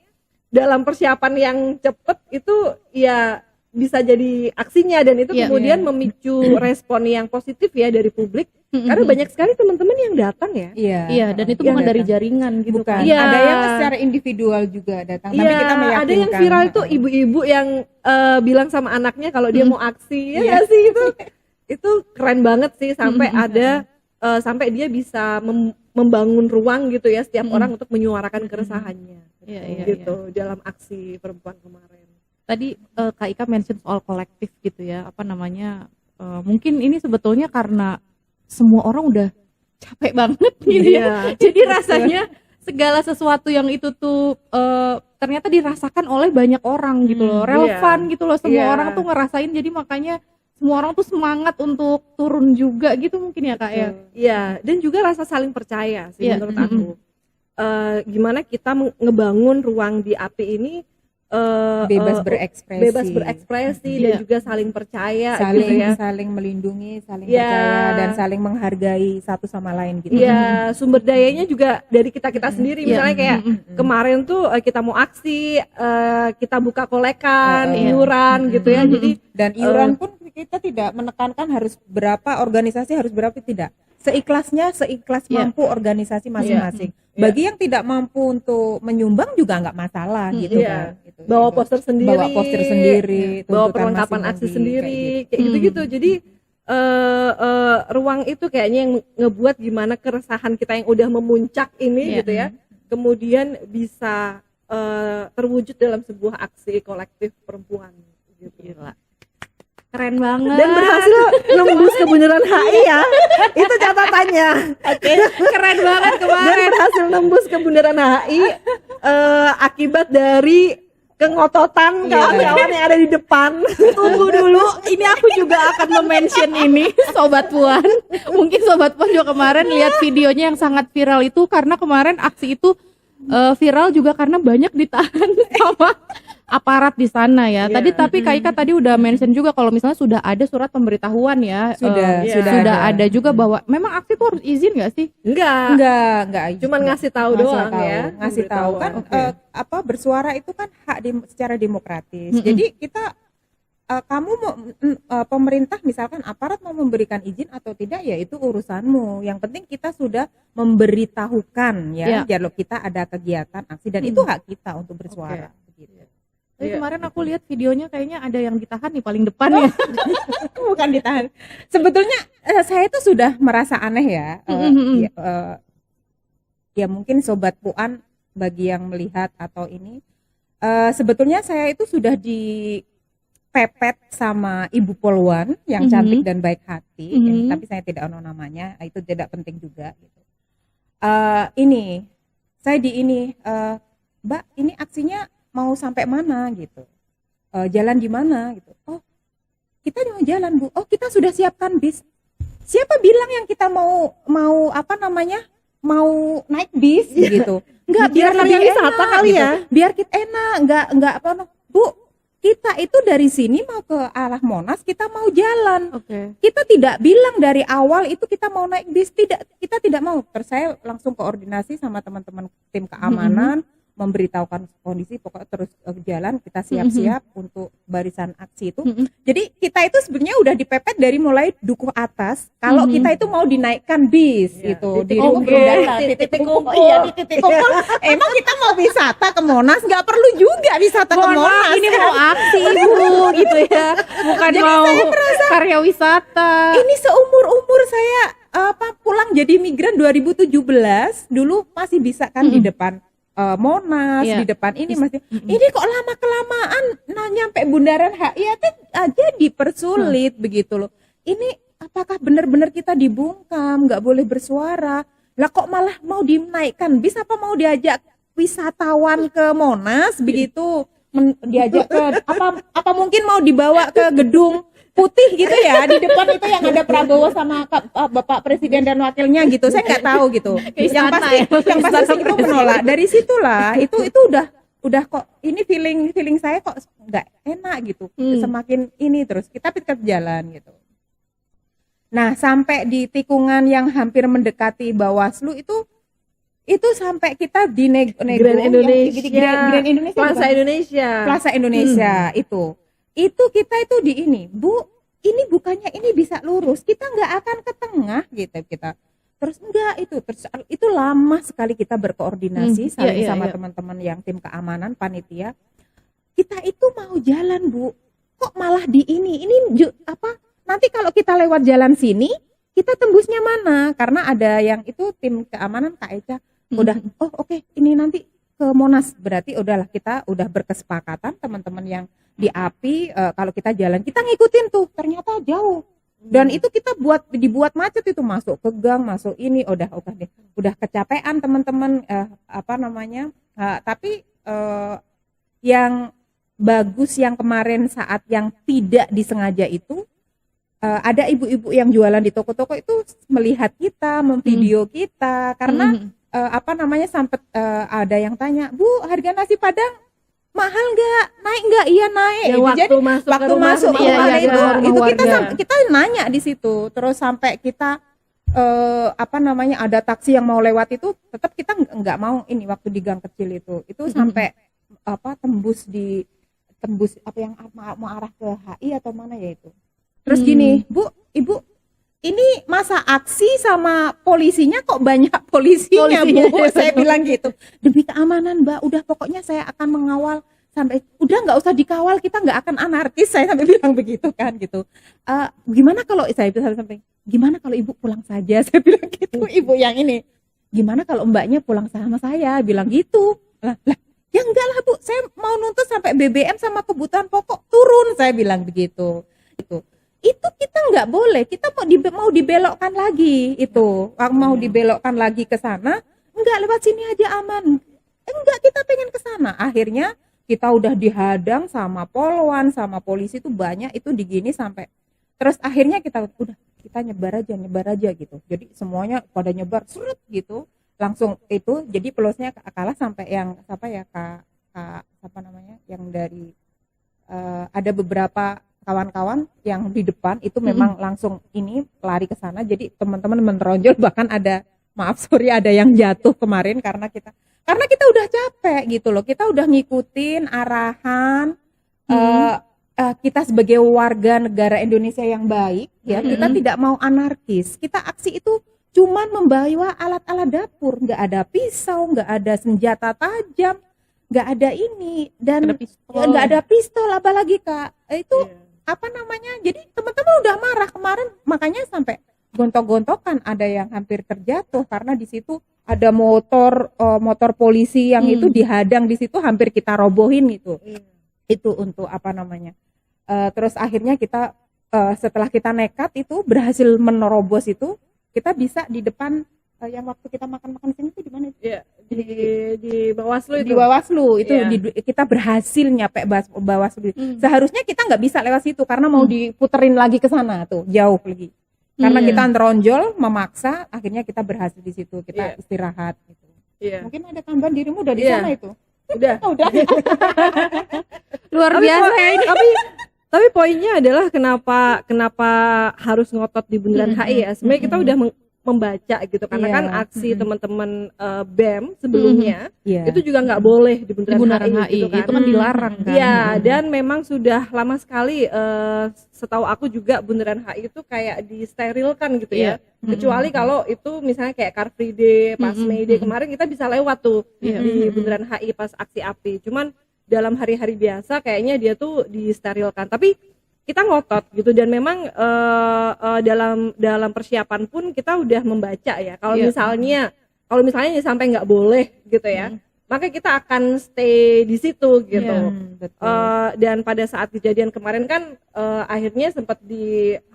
dalam persiapan yang cepat itu ya bisa jadi aksinya, dan itu kemudian memicu respon yang positif ya dari publik, karena banyak sekali teman-teman yang datang ya. Iya, dan itu bukan dari jaringan gitu Bukan. kan. Iya. Ada yang secara individual juga datang, tapi Iya, kita meyakinkan. ada yang viral itu ibu-ibu yang bilang sama anaknya kalau dia mau aksi, ya nggak sih itu keren banget sih, sampai sampai dia bisa membangun ruang gitu ya setiap orang untuk menyuarakan keresahannya gitu dalam aksi perempuan kemarin. Tadi Kak Ika mention soal kolektif gitu ya, mungkin ini sebetulnya karena semua orang udah capek banget gitu ya. Iya. Jadi rasanya segala sesuatu yang itu tuh ternyata dirasakan oleh banyak orang gitu loh, relevan gitu loh, semua orang tuh ngerasain, jadi makanya semua orang tuh semangat untuk turun juga gitu mungkin ya Kak ya. Iya, dan juga rasa saling percaya sih menurut aku. Gimana kita ngebangun ruang di API ini bebas berekspresi dan juga saling percaya saling gitu ya. saling melindungi, saling percaya dan saling menghargai satu sama lain gitu. Iya, sumber dayanya juga dari kita sendiri. Misalnya kayak kemarin tuh kita mau aksi, kita buka kolekan, iuran gitu ya. Jadi dan iuran pun kita tidak menekankan harus berapa, organisasi harus berapa, tidak. Seikhlas mampu organisasi masing-masing. Bagi yang tidak mampu untuk menyumbang juga nggak masalah gitu kan. Gitu. Bawa poster sendiri, bawa perlengkapan aksi sendiri, kayak gitu-gitu. Jadi ruang itu kayaknya yang ngebuat gimana keresahan kita yang udah memuncak ini gitu ya, kemudian bisa terwujud dalam sebuah aksi kolektif perempuan gitu. Gila. Keren banget. Dan berhasil nembus ke Bundaran HI ya. Itu catatannya. Keren banget kemarin. Dan berhasil nembus ke Bundaran HI akibat dari kengototan kawan-kawan yang ada di depan. Tunggu dulu, ini aku juga akan mention ini Sobat Puan. Mungkin Sobat Puan juga kemarin lihat videonya yang sangat viral itu, karena kemarin aksi itu viral juga karena banyak ditahan sama aparat di sana ya. Tapi Kak Ika tadi udah mention juga kalau misalnya sudah ada surat pemberitahuan ya. Sudah ada juga bahwa memang aksi itu harus izin nggak sih? Enggak. Cuman ngasih tahu doang ya. Ngasih tahu kan bersuara itu kan hak secara demokratis. Jadi kita kamu mau pemerintah misalkan aparat mau memberikan izin atau tidak ya itu urusanmu. Yang penting kita sudah memberitahukan ya. Kalau kita ada kegiatan aksi dan itu hak kita untuk bersuara. Begitu. Tapi kemarin aku lihat videonya kayaknya ada yang ditahan nih paling depan ya. Bukan ditahan. Sebetulnya saya itu sudah merasa aneh ya. Ya mungkin Sobat Puan bagi yang melihat atau ini, sebetulnya saya itu sudah dipepet sama Ibu Polwan yang cantik dan baik hati, tapi saya tidak tahu namanya, itu tidak penting juga. Gitu. Mbak, ini aksinya mau sampai mana gitu, jalan di mana gitu. Oh, kita mau jalan Bu. Oh, kita sudah siapkan bis. Siapa bilang yang kita mau naik bis gitu? Enggak, biar lebih wisata kali gitu. Ya. Biar kita enak, enggak apa Bu. Kita itu dari sini mau ke arah Monas, kita mau jalan. Kita tidak bilang dari awal itu kita mau naik bis, kita tidak mau. Terus saya langsung koordinasi sama teman-teman tim keamanan, memberitahukan kondisi, pokoknya terus jalan, kita siap-siap untuk barisan aksi itu. Jadi kita itu sebenarnya udah dipepet dari mulai dukuh atas. Kalau kita itu mau dinaikkan bis itu di titik kumpul. Emang kita mau wisata ke Monas, nggak perlu juga wisata ke Monas. Ini mau aksi Bu gitu ya, bukan jadi mau karya wisata. Ini seumur saya pulang jadi migran 2017 dulu masih bisa kan di depan Monas, di depan ini masih ini kok lama kelamaan nyampe Bundaran HI aja dipersulit begitu loh. Ini apakah benar-benar kita dibungkam, nggak boleh bersuara? Lah kok malah mau dinaikkan bis, apa mau diajak wisatawan ke Monas begitu? Diajak ke apa mungkin mau dibawa ke gedung putih gitu ya, di depan itu yang ada Prabowo sama Bapak Presiden dan wakilnya gitu, saya nggak tahu gitu. Yang pasti itu menolak. Dari situlah itu udah kok ini feeling saya kok nggak enak gitu. Semakin ini terus kita tetap jalan gitu. Nah sampai di tikungan yang hampir mendekati Bawaslu itu sampai kita di Grand Indonesia, Plaza Indonesia itu kita itu di ini Bu, ini bukannya ini bisa lurus, kita nggak akan ke tengah gitu kita. Terus itu lama sekali kita berkoordinasi sama teman-teman yang tim keamanan panitia. Kita itu mau jalan Bu, kok malah di ini nanti kalau kita lewat jalan sini kita tembusnya mana? Karena ada yang itu tim keamanan Kak Eca udah oke, ini nanti ke Monas, berarti udahlah kita udah berkesepakatan teman-teman yang di API kalau kita jalan kita ngikutin tuh, ternyata jauh Dan itu kita dibuat macet itu, masuk ke gang, masuk ini, udah deh, udah kecapean teman-teman, tapi yang bagus yang kemarin saat yang tidak disengaja itu, ada ibu-ibu yang jualan di toko-toko itu melihat kita, memvideo kita, karena sampai ada yang tanya, Bu, harga nasi Padang mahal nggak, naik nggak? Iya naik. Ya, gitu. waktu Jadi masuk waktu ke rumah masuk ke rumah rumah warga. itu kita nanya di situ, terus sampai kita ada taksi yang mau lewat itu, tetap kita nggak mau ini waktu di gang kecil itu sampai tembus apa yang mau arah ke HI atau mana ya itu. Terus gini, Bu, Ibu, ini masa aksi sama polisinya kok banyak polisinya, Bu? Saya bilang gitu. Demi keamanan, Mbak, udah pokoknya saya akan mengawal sampai, udah nggak usah dikawal, kita nggak akan anarkis, saya sampai bilang begitu kan gitu. Gimana kalau saya sampai, gimana kalau Ibu pulang saja, saya bilang gitu, Ibu yang ini. Gimana kalau Mbaknya pulang sama saya, bilang gitu. Lah, ya enggak lah, Bu, saya mau nuntut sampai BBM sama kebutuhan pokok turun, saya bilang begitu. Itu kita nggak boleh, kita mau dibelokkan lagi itu, mau dibelokkan lagi ke sana, enggak, lewat sini aja aman, enggak, kita pengen ke sana. Akhirnya kita udah dihadang sama polwan, sama polisi itu banyak, itu digini sampai, terus akhirnya kita nyebar aja gitu. Jadi semuanya pada nyebar surut gitu, langsung itu, jadi pelosnya kalah sampai yang yang dari ada beberapa kawan-kawan yang di depan itu memang langsung ini lari ke sana, jadi teman-teman meneronjol, bahkan ada ada yang jatuh kemarin karena kita udah capek gitu loh, kita udah ngikutin arahan kita sebagai warga negara Indonesia yang baik ya, kita tidak mau anarkis, kita aksi itu cuman membawa alat-alat dapur, nggak ada pisau, nggak ada senjata tajam, nggak ada ini, dan nggak ada pistol apalagi Kak, itu jadi teman-teman udah marah kemarin, makanya sampai gontok-gontokan, ada yang hampir terjatuh karena di situ ada motor polisi yang itu dihadang di situ, hampir kita robohin itu. Itu untuk terus akhirnya kita setelah kita nekat itu berhasil menerobos itu, kita bisa di depan yang waktu kita makan sini itu di mana itu? Ya, di Bawaslu itu. Di Bawaslu itu kita berhasil nyampe Bawaslu. Seharusnya kita nggak bisa lewat situ karena mau diputerin lagi ke sana tuh, jauh lagi. Karena kita neronjol, memaksa, akhirnya kita berhasil di situ, kita istirahat gitu. Mungkin ada tambahan dirimu udah di sana itu. Udah. Udah. Luar biasa ya ini. Tapi poinnya adalah kenapa harus ngotot di Bundaran HI ya. Sebenarnya kita udah membaca gitu, karena kan aksi teman-teman BEM sebelumnya itu juga nggak boleh di Bundaran HI gitu kan. Itu kan dilarang kan. Iya, dan memang sudah lama sekali, setahu aku juga Bundaran HI itu kayak disterilkan gitu ya. Kecuali kalau itu misalnya kayak Car Free Day, pas May Day kemarin kita bisa lewat tuh di Bundaran HI pas aksi API. Cuman dalam hari-hari biasa kayaknya dia tuh disterilkan. Tapi kita ngotot gitu, dan memang dalam persiapan pun kita udah membaca ya, kalau misalnya sampai nggak boleh gitu ya, maka kita akan stay di situ gitu. Dan pada saat kejadian kemarin kan akhirnya sempat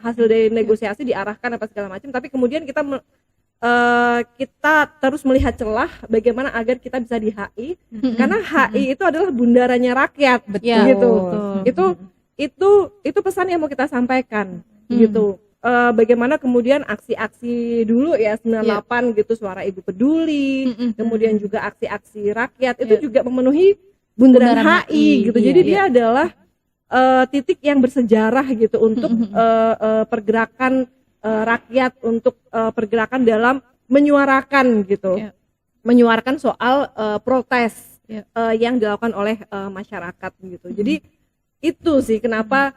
hasil dari negosiasi diarahkan apa segala macam, tapi kemudian kita terus melihat celah bagaimana agar kita bisa di HI, karena HI itu adalah bundarannya rakyat, gitu. Itu pesan yang mau kita sampaikan gitu. Bagaimana kemudian aksi-aksi dulu ya 98 gitu, suara Ibu Peduli, kemudian juga aksi-aksi rakyat itu juga memenuhi Bundaran HI gitu. Jadi dia adalah titik yang bersejarah gitu untuk pergerakan rakyat, untuk pergerakan dalam menyuarakan gitu. Menyuarakan soal protes yang dilakukan oleh masyarakat gitu. Jadi itu sih kenapa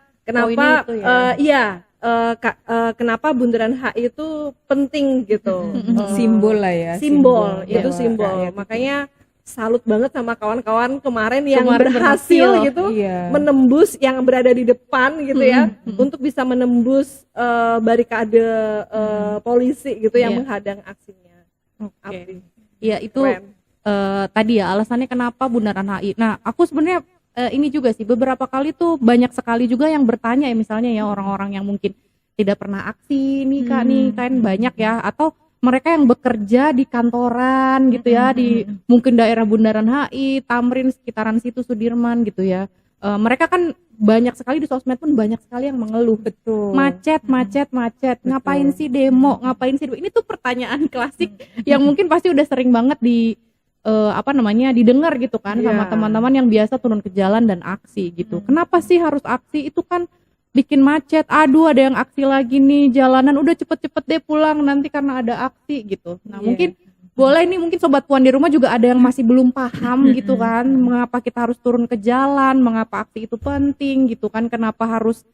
kenapa Bundaran HI itu penting gitu. Simbol lah ya. Simbol itu simbol. Makanya salut banget sama kawan-kawan kemarin yang berhasil gitu menembus, yang berada di depan gitu ya, untuk bisa menembus barikade polisi gitu yang menghadang aksinya. Iya itu tadi ya alasannya kenapa Bundaran HI. Nah aku sebenarnya ini juga sih beberapa kali tuh banyak sekali juga yang bertanya ya, misalnya ya orang-orang yang mungkin tidak pernah aksi nih Kak nih, kan banyak ya, atau mereka yang bekerja di kantoran gitu ya, di mungkin daerah Bundaran HI, Tamrin, sekitaran situ, Sudirman gitu ya. Mereka kan banyak sekali di sosmed pun banyak sekali yang mengeluh. Betul. Macet. Ngapain sih demo? Ini tuh pertanyaan klasik yang mungkin pasti udah sering banget didengar gitu kan sama teman-teman yang biasa turun ke jalan dan aksi gitu. Kenapa sih harus aksi? Itu kan bikin macet, aduh ada yang aksi lagi nih, jalanan udah cepet-cepet deh pulang nanti karena ada aksi gitu. Nah mungkin boleh nih, mungkin Sobat Puan di rumah juga ada yang masih belum paham gitu kan, mengapa kita harus turun ke jalan, mengapa aksi itu penting gitu kan, kenapa harus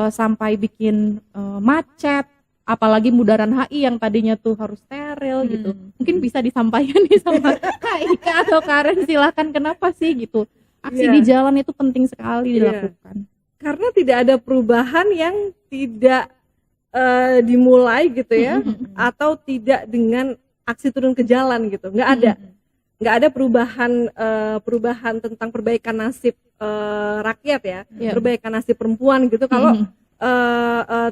sampai bikin macet, apalagi Bundaran HI yang tadinya tuh harus steril gitu. Mungkin bisa disampaikan nih sama Kak Ika atau Karen, silakan kenapa sih gitu, aksi di jalan itu penting sekali dilakukan. Karena tidak ada perubahan yang tidak dimulai gitu ya, atau tidak dengan aksi turun ke jalan gitu, nggak ada perubahan tentang perbaikan nasib rakyat ya, perbaikan nasib perempuan gitu kalau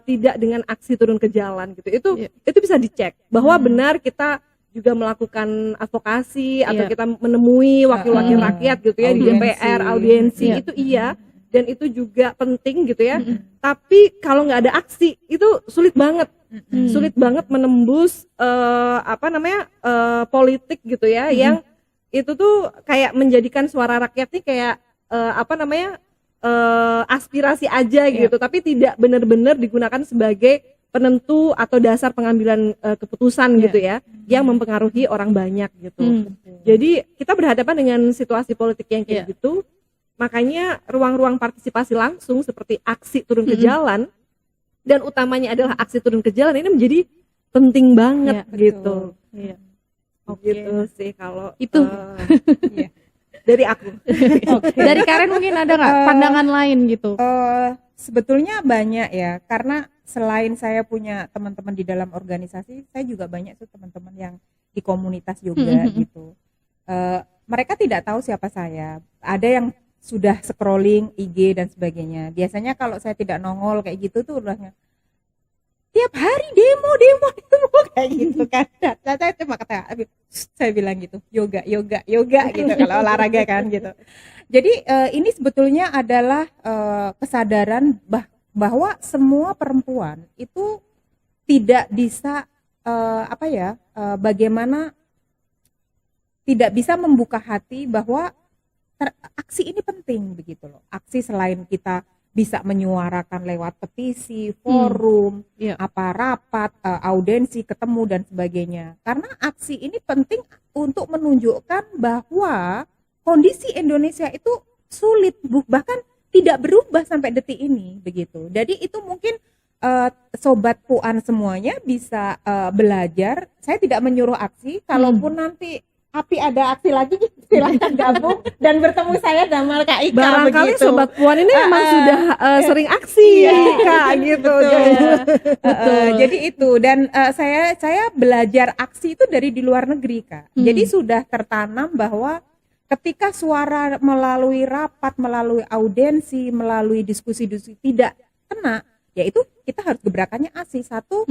tidak dengan aksi turun ke jalan gitu. Itu bisa dicek bahwa benar kita juga melakukan advokasi atau kita menemui wakil-wakil rakyat gitu ya, di DPR, audiensi itu dan itu juga penting gitu ya. Tapi kalau nggak ada aksi itu sulit banget menembus politik gitu ya, yang itu tuh kayak menjadikan suara rakyat nih kayak aspirasi aja gitu, tapi tidak benar-benar digunakan sebagai penentu atau dasar pengambilan keputusan gitu ya, yang mempengaruhi orang banyak gitu. Jadi kita berhadapan dengan situasi politik yang kayak gitu. Makanya ruang-ruang partisipasi langsung seperti aksi turun ke jalan, dan utamanya adalah aksi turun ke jalan, ini menjadi penting banget gitu. Gitu sih kalau itu dari aku. Dari Karen mungkin ada nggak pandangan lain gitu? Sebetulnya banyak ya, karena selain saya punya teman-teman di dalam organisasi, saya juga banyak tuh teman-teman yang di komunitas yoga gitu. Mereka tidak tahu siapa saya. Ada yang sudah scrolling IG dan sebagainya. Biasanya kalau saya tidak nongol kayak gitu tuh udahnya tiap hari demo kayak gitu kan. Saya cuma saya bilang gitu, yoga gitu kalau olahraga kan gitu. Jadi ini sebetulnya adalah kesadaran bahwa semua perempuan itu tidak bisa bagaimana tidak bisa membuka hati bahwa aksi ini penting begitu loh. Aksi selain kita bisa menyuarakan lewat petisi, forum, rapat, audiensi, ketemu dan sebagainya. Karena aksi ini penting untuk menunjukkan bahwa kondisi Indonesia itu sulit, bahkan tidak berubah sampai detik ini begitu. Jadi itu mungkin Sobat Puan semuanya bisa belajar. Saya tidak menyuruh aksi, kalaupun nanti Api ada aksi lagi, silahkan gabung dan bertemu saya Damal Kak Ika. Barangkali begitu. Sobat Puan ini memang sudah sering aksi Kak gitu. Jadi itu, dan saya belajar aksi itu dari di luar negeri Kak. Jadi sudah tertanam bahwa ketika suara melalui rapat, melalui audiensi, melalui diskusi-diskusi tidak kena, yaitu kita harus gebrakannya aksi. Satu,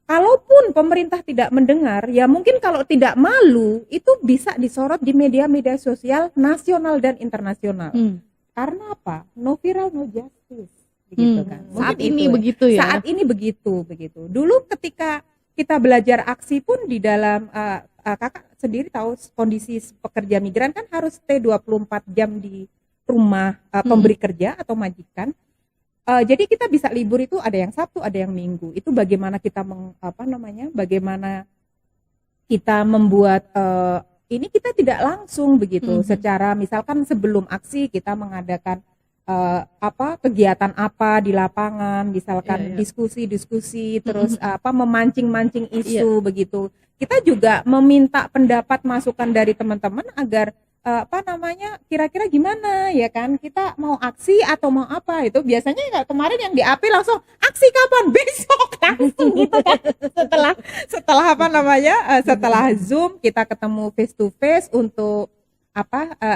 kalaupun pemerintah tidak mendengar, ya mungkin kalau tidak malu, itu bisa disorot di media-media sosial nasional dan internasional. Karena apa? No viral, no justice. Begitu kan. Saat ini begitu ya. Saat ini begitu. Dulu ketika kita belajar aksi pun di dalam, kakak sendiri tahu kondisi pekerja migran kan harus stay 24 jam di rumah pemberi kerja atau majikan. Jadi kita bisa libur itu ada yang Sabtu, ada yang Minggu. Itu bagaimana kita bagaimana kita membuat ini kita tidak langsung begitu. Secara misalkan sebelum aksi kita mengadakan kegiatan apa di lapangan, misalkan diskusi-diskusi, terus memancing-mancing isu begitu. Kita juga meminta pendapat masukan dari teman-teman agar kira-kira gimana ya kan, kita mau aksi atau mau apa. Itu biasanya kemarin yang di AP langsung aksi kapan, besok langsung gitu kan. Setelah Zoom kita ketemu face to face untuk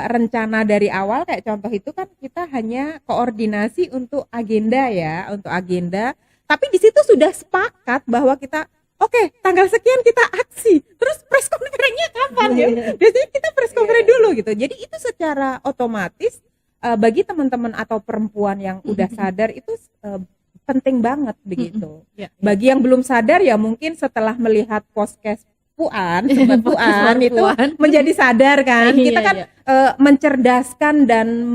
rencana dari awal, kayak contoh itu kan kita hanya koordinasi untuk agenda. Tapi di situ sudah sepakat bahwa kita oke, tanggal sekian kita aksi. Terus press conference-nya kapan ya? Biasanya kita press conference dulu gitu. Jadi itu secara otomatis bagi teman-teman atau perempuan yang udah sadar itu penting banget begitu. Bagi yang belum sadar ya mungkin setelah melihat podcast Puan, Sobat Puan itu menjadi sadar kan. Kita kan mencerdaskan dan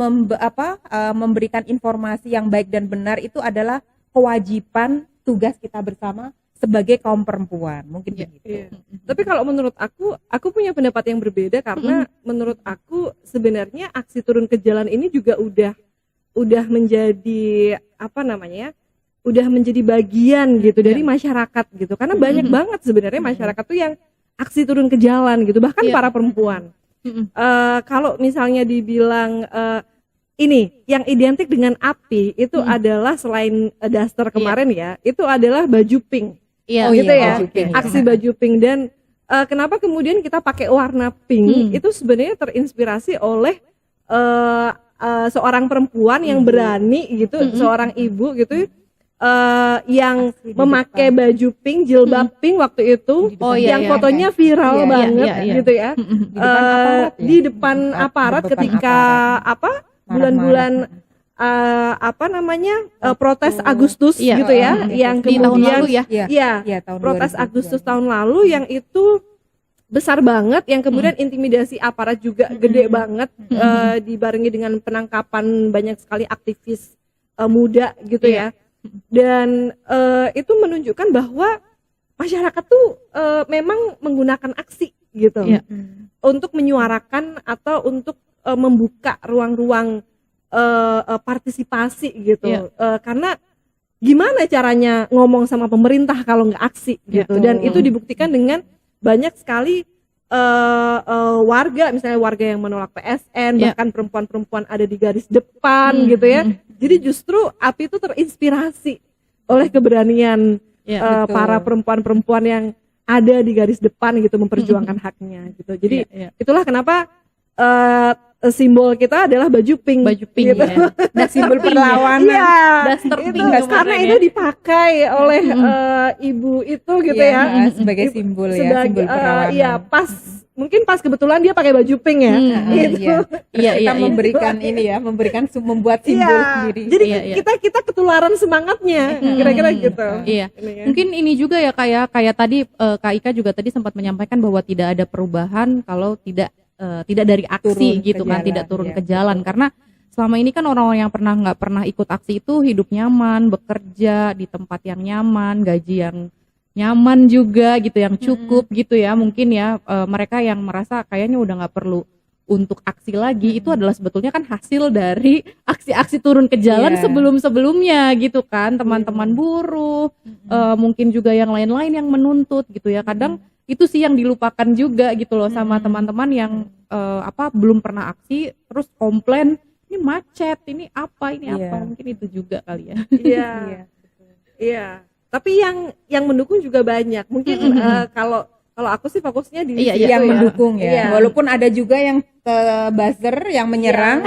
memberikan informasi yang baik dan benar itu adalah kewajiban tugas kita bersama sebagai kaum perempuan, mungkin begitu. Tapi kalau menurut aku punya pendapat yang berbeda karena menurut aku sebenarnya aksi turun ke jalan ini juga udah menjadi udah menjadi bagian gitu dari masyarakat gitu. Karena banyak banget sebenarnya masyarakat tuh yang aksi turun ke jalan gitu, bahkan para perempuan. Kalau misalnya dibilang ini yang identik dengan api itu adalah selain daster kemarin ya, itu adalah baju pink. Gitu ya, baju pink. aksi baju pink. Dan kenapa kemudian kita pakai warna pink itu sebenarnya terinspirasi oleh seorang perempuan yang berani gitu, seorang ibu gitu yang memakai baju pink, jilbab pink waktu itu, yang fotonya viral banget gitu ya, di depan aparat ketika bulan-bulan protes Agustus gitu ya, yang kemudian tahun protes 2002. Agustus tahun lalu yang itu besar banget, yang kemudian intimidasi aparat juga gede banget, dibarengi dengan penangkapan banyak sekali aktivis muda gitu ya. Dan itu menunjukkan bahwa masyarakat tuh memang menggunakan aksi gitu untuk menyuarakan atau untuk membuka ruang-ruang partisipasi gitu. Karena gimana caranya ngomong sama pemerintah kalau nggak aksi gitu. Dan itu dibuktikan dengan banyak sekali warga, misalnya warga yang menolak PSN, bahkan perempuan-perempuan ada di garis depan gitu ya. Jadi justru API itu terinspirasi oleh keberanian para perempuan-perempuan yang ada di garis depan gitu, memperjuangkan haknya gitu. Jadi itulah kenapa simbol kita adalah baju pink gitu. Dan simbol perlawanan. Daster pink Karena itu dipakai oleh ibu itu gitu ya, sebagai simbol simbol perlawanan. Mungkin pas kebetulan dia pakai baju pink ya. Kita memberikan membuat simbol sendiri. Jadi kita ketularan semangatnya, kira-kira gitu. Mungkin ini juga ya kayak tadi Kak Ika juga tadi sempat menyampaikan bahwa tidak ada perubahan kalau tidak dari aksi gitu kan, tidak turun ke jalan. Karena selama ini kan orang-orang yang nggak pernah ikut aksi itu hidup nyaman, bekerja di tempat yang nyaman, gaji yang nyaman juga gitu, yang cukup gitu ya. Mungkin ya mereka yang merasa kayaknya udah nggak perlu untuk aksi lagi, itu adalah sebetulnya kan hasil dari aksi-aksi turun ke jalan sebelum-sebelumnya gitu kan, teman-teman buruh, mungkin juga yang lain-lain yang menuntut gitu ya. Kadang itu sih yang dilupakan juga gitu loh sama teman-teman yang belum pernah aksi terus komplain ini macet, ini apa mungkin itu juga kali ya. Iya. Tapi yang mendukung juga banyak. Mungkin kalau aku sih fokusnya di yang mendukung ya. Walaupun ada juga yang buzzer yang menyerang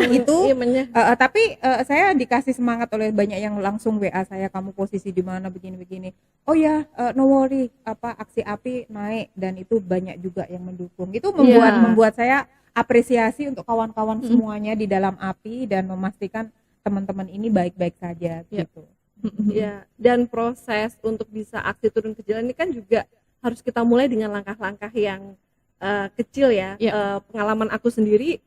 tapi saya dikasih semangat oleh banyak yang langsung WA saya, kamu posisi di mana begini-begini. Oh ya, no worry, aksi API naik, dan itu banyak juga yang mendukung. Itu membuat saya apresiasi untuk kawan-kawan semuanya di dalam API dan memastikan teman-teman ini baik-baik saja gitu. Dan proses untuk bisa aksi turun ke jalan ini kan juga harus kita mulai dengan langkah-langkah yang kecil ya. Pengalaman aku sendiri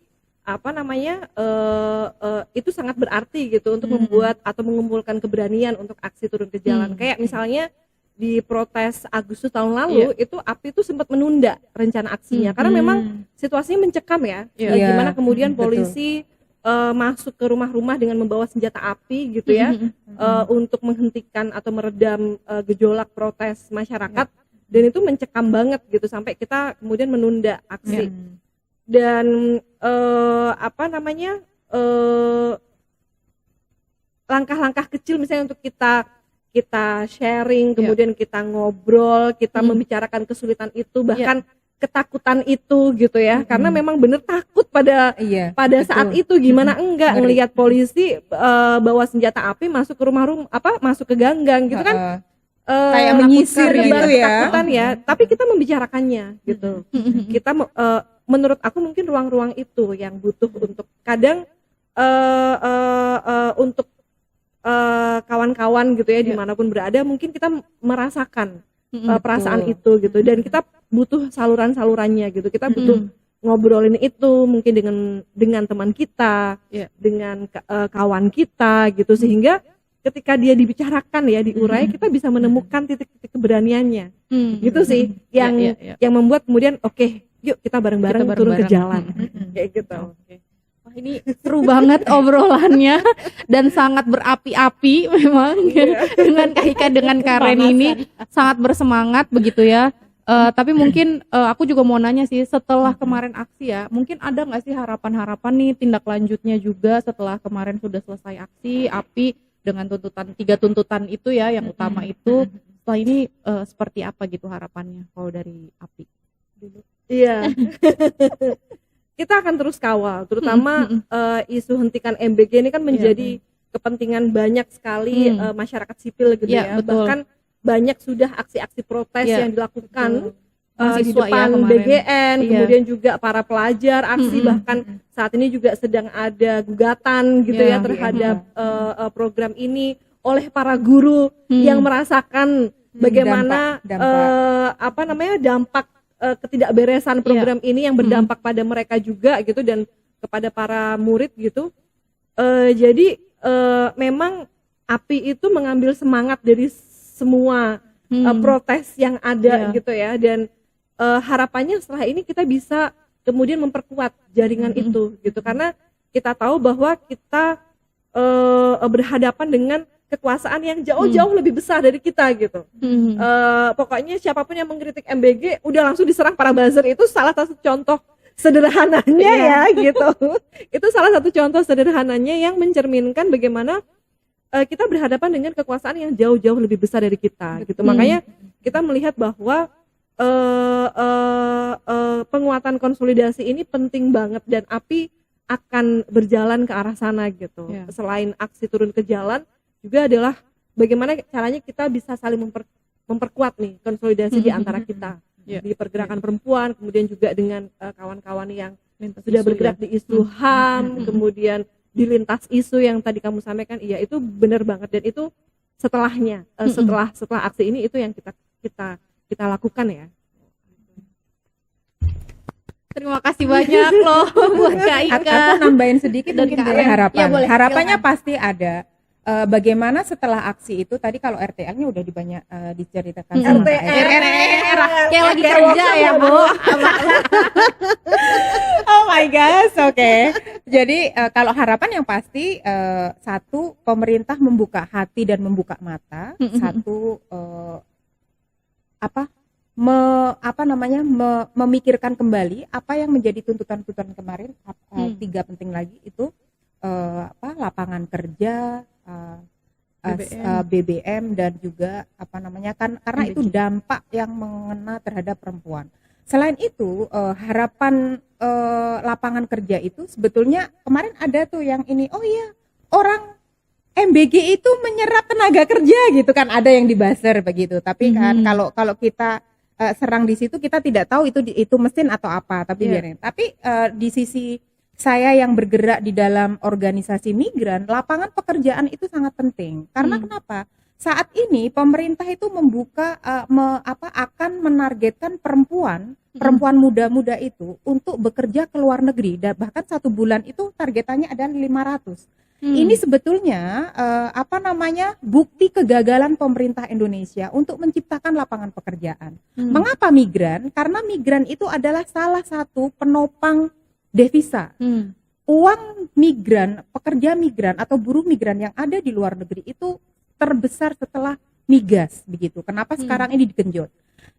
itu sangat berarti gitu untuk membuat atau mengumpulkan keberanian untuk aksi turun ke jalan. Kayak misalnya di protes Agustus tahun lalu itu API itu sempat menunda rencana aksinya karena memang situasinya mencekam ya. Gimana kemudian polisi masuk ke rumah-rumah dengan membawa senjata api gitu ya, untuk menghentikan atau meredam gejolak protes masyarakat, dan itu mencekam banget gitu sampai kita kemudian menunda aksi. Dan langkah-langkah kecil misalnya untuk kita sharing, kemudian kita ngobrol, kita membicarakan kesulitan itu, bahkan ketakutan itu gitu ya, karena memang bener takut pada Betul. saat itu, gimana enggak ngelihat polisi bawa senjata api masuk ke masuk ke ganggang gitu kan, kayak menyisir menyebar gitu ya. ketakutan ya, tapi kita membicarakannya gitu. Kita menurut aku mungkin ruang-ruang itu yang butuh untuk kadang untuk kawan-kawan gitu ya, dimanapun berada mungkin kita merasakan perasaan itu gitu, dan kita butuh saluran-salurannya gitu. Kita butuh ngobrolin itu mungkin dengan teman kita, dengan kawan kita gitu, sehingga ketika dia dibicarakan ya, diurai, kita bisa menemukan titik-titik keberaniannya. Gitu sih yang membuat kemudian oke, yuk kita bareng-bareng turun ke jalan. Kayak gitu. Wah, ini seru banget obrolannya dan sangat berapi-api memang dengan Kak Ika dengan Karen ini sangat bersemangat begitu ya. Tapi mungkin aku juga mau nanya sih, setelah kemarin aksi ya, mungkin ada nggak sih harapan-harapan nih tindak lanjutnya juga setelah kemarin sudah selesai aksi API dengan tuntutan 3 tuntutan itu ya, yang utama itu setelah ini seperti apa gitu harapannya kalau dari API? Iya. Kita akan terus kawal, terutama isu hentikan MBG ini kan menjadi kepentingan banyak sekali masyarakat sipil gitu ya. Betul. Bahkan banyak sudah aksi-aksi protes yang dilakukan di mahasiswa depan kemarin. BGN, kemudian juga para pelajar aksi, bahkan saat ini juga sedang ada gugatan gitu ya terhadap program ini oleh para guru yang merasakan bagaimana dampak ketidakberesan program ini yang berdampak pada mereka juga gitu, dan kepada para murid gitu. Jadi memang API itu mengambil semangat dari semua protes yang ada gitu ya, dan harapannya setelah ini kita bisa kemudian memperkuat jaringan itu gitu, karena kita tahu bahwa kita berhadapan dengan kekuasaan yang jauh-jauh lebih besar dari kita gitu. Pokoknya siapapun yang mengkritik MBG udah langsung diserang para buzzer, itu salah satu contoh sederhananya ya gitu. Itu salah satu contoh sederhananya yang mencerminkan bagaimana kita berhadapan dengan kekuasaan yang jauh-jauh lebih besar dari kita gitu. Makanya kita melihat bahwa penguatan konsolidasi ini penting banget, dan API akan berjalan ke arah sana gitu. Selain aksi turun ke jalan, juga adalah bagaimana caranya kita bisa saling memperkuat nih konsolidasi di antara kita di pergerakan perempuan, kemudian juga dengan kawan-kawan yang sudah bergerak di isu HAM, kemudian di lintas isu yang tadi kamu sampaikan. Iya, itu benar banget, dan itu setelahnya setelah aksi ini itu yang kita lakukan ya. Terima kasih banyak loh buat Kak Ika. Aku nambahin sedikit Dan mungkin Kak dari Ren. harapan. Ya, boleh, Harapannya silakan. pasti ada. Bagaimana setelah aksi itu, tadi kalau RTL-nya udah diceritakan sama Kak Eren. Kayak lagi kerja ya Bu. Oh my gosh, oke. Jadi kalau harapan yang pasti, satu, pemerintah membuka hati dan membuka mata. Satu, memikirkan kembali apa yang menjadi tuntutan-tuntutan kemarin. 3 penting lagi itu lapangan kerja, BBM dan juga karena itu dampak yang mengena terhadap perempuan. Selain itu harapan lapangan kerja itu sebetulnya kemarin ada tuh yang ini, oh iya, orang MBG itu menyerap tenaga kerja gitu kan, ada yang di buzzer begitu. Tapi kan kalau kita serang di situ, kita tidak tahu itu mesin atau apa, tapi biarin. Tapi di sisi saya yang bergerak di dalam organisasi migran, lapangan pekerjaan itu sangat penting. Karena kenapa? Saat ini pemerintah itu membuka akan menargetkan perempuan muda-muda itu untuk bekerja ke luar negeri, dan bahkan 1 bulan itu targetannya adalah 500. Ini sebetulnya bukti kegagalan pemerintah Indonesia untuk menciptakan lapangan pekerjaan. Mengapa migran? Karena migran itu adalah salah satu penopang devisa. Uang migran, pekerja migran atau buruh migran yang ada di luar negeri itu terbesar setelah migas begitu. Kenapa sekarang ini digenjot?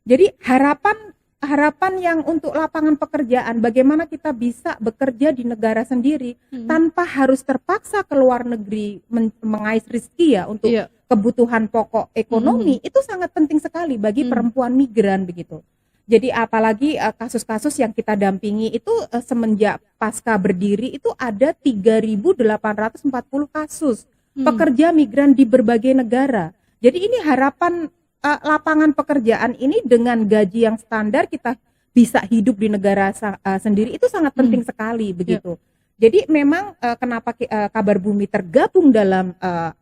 Jadi harapan yang untuk lapangan pekerjaan, bagaimana kita bisa bekerja di negara sendiri tanpa harus terpaksa ke luar negeri mengais rezeki ya untuk kebutuhan pokok ekonomi, itu sangat penting sekali bagi perempuan migran begitu. Jadi apalagi kasus-kasus yang kita dampingi itu semenjak pasca berdiri itu ada 3.840 kasus pekerja migran di berbagai negara. Jadi ini harapan lapangan pekerjaan ini dengan gaji yang standar kita bisa hidup di negara sendiri itu sangat penting sekali begitu. Jadi memang kenapa Kabar Bumi tergabung dalam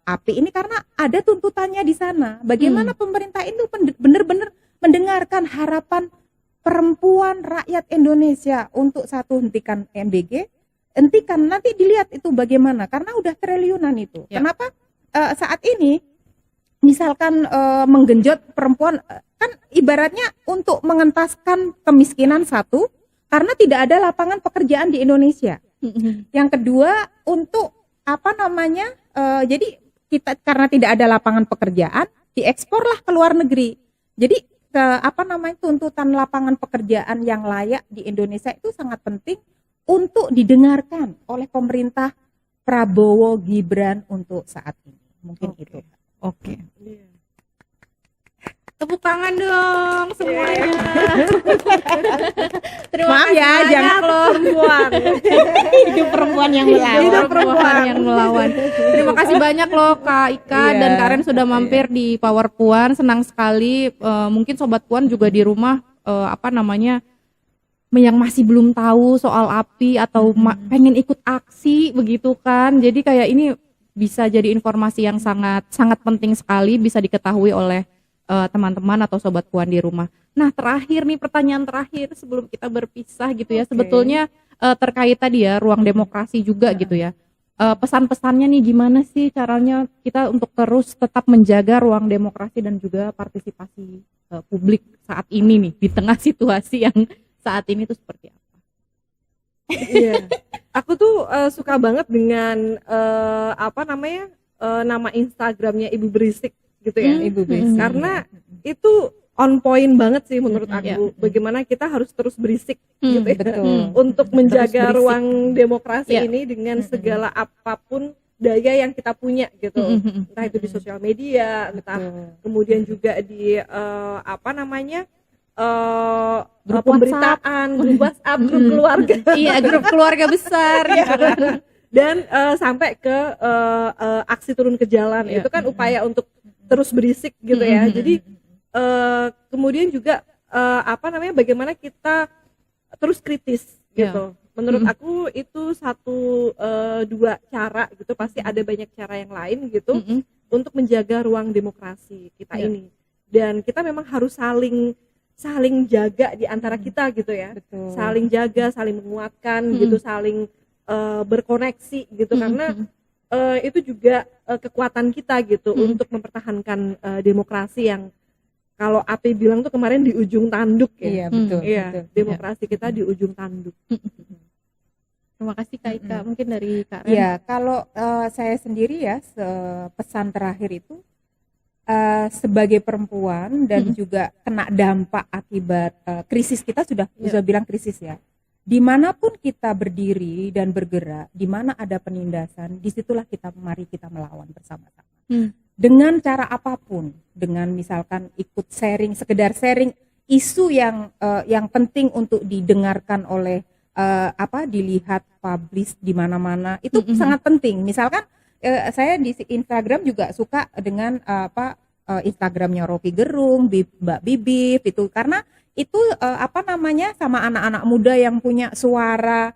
API ini karena ada tuntutannya di sana. Bagaimana pemerintah itu benar-benar mendengarkan harapan perempuan rakyat Indonesia untuk satu hentikan MBG, hentikan nanti dilihat itu bagaimana karena udah triliunan itu. Kenapa saat ini misalkan menggenjot perempuan kan ibaratnya untuk mengentaskan kemiskinan satu karena tidak ada lapangan pekerjaan di Indonesia. Yang kedua untuk jadi kita karena tidak ada lapangan pekerjaan dieksporlah ke luar negeri. Jadi tuntutan lapangan pekerjaan yang layak di Indonesia itu sangat penting untuk didengarkan oleh pemerintah Prabowo Gibran untuk saat ini. Mungkin itu. Oke. Tepuk tangan dong semuanya. Terima Maaf kasih ya, banyak jangan loh. Perempuan. Hidup perempuan yang melawan. Hidup perempuan yang melawan. Terima kasih banyak loh Kak Ika dan Karen sudah mampir di Power Puan. Senang sekali. Mungkin Sobat Puan juga di rumah yang masih belum tahu soal API atau pengen ikut aksi begitu kan. Jadi kayak ini bisa jadi informasi yang sangat sangat penting sekali bisa diketahui oleh teman-teman atau Sobat Puan di rumah. Nah terakhir nih pertanyaan terakhir sebelum kita berpisah gitu ya. Sebetulnya terkait tadi ya ruang demokrasi juga gitu ya. Pesan-pesannya nih gimana sih caranya kita untuk terus tetap menjaga ruang demokrasi dan juga partisipasi publik saat ini nih di tengah situasi yang saat ini tuh seperti apa? Iya, aku tuh suka banget dengan nama Instagramnya Ibu Berisik gitu ya, Ibu Berisik. Karena itu on point banget sih menurut aku. Bagaimana kita harus terus berisik gitu ya, betul. untuk menjaga berisik. ruang demokrasi Ya. ini dengan segala apapun daya yang kita punya gitu, entah itu di sosial media, entah kemudian juga di Grup pemberitaan, grup WhatsApp, grup keluarga. Iya, grup keluarga besar gitu kan. Dan sampai ke aksi turun ke jalan. Itu kan upaya untuk terus berisik gitu ya. Jadi kemudian juga bagaimana kita terus kritis gitu. Menurut aku itu dua cara gitu, pasti ada banyak cara yang lain gitu untuk menjaga ruang demokrasi kita ini. Dan kita memang harus saling jaga di antara kita gitu ya. Betul. Saling jaga, saling menguatkan gitu, saling berkoneksi gitu karena itu juga kekuatan kita gitu untuk mempertahankan demokrasi yang kalau API bilang tuh kemarin di ujung tanduk ya. Iya, betul. Iya, betul. demokrasi kita di ujung tanduk. Terima kasih Kak Ika. Mungkin dari Kak Ren. Ya, kalau saya sendiri ya pesan terakhir itu sebagai perempuan dan juga kena dampak akibat krisis kita sudah bilang krisis ya. Dimanapun kita berdiri dan bergerak, di mana ada penindasan, disitulah mari kita melawan bersama-sama. Dengan cara apapun, dengan misalkan ikut sharing, sekedar sharing isu yang penting untuk didengarkan oleh dilihat, publish di mana-mana, itu sangat penting. Misalkan saya di Instagram juga suka dengan Instagramnya Rocky Gerung, Mbak Bibip itu karena itu sama anak-anak muda yang punya suara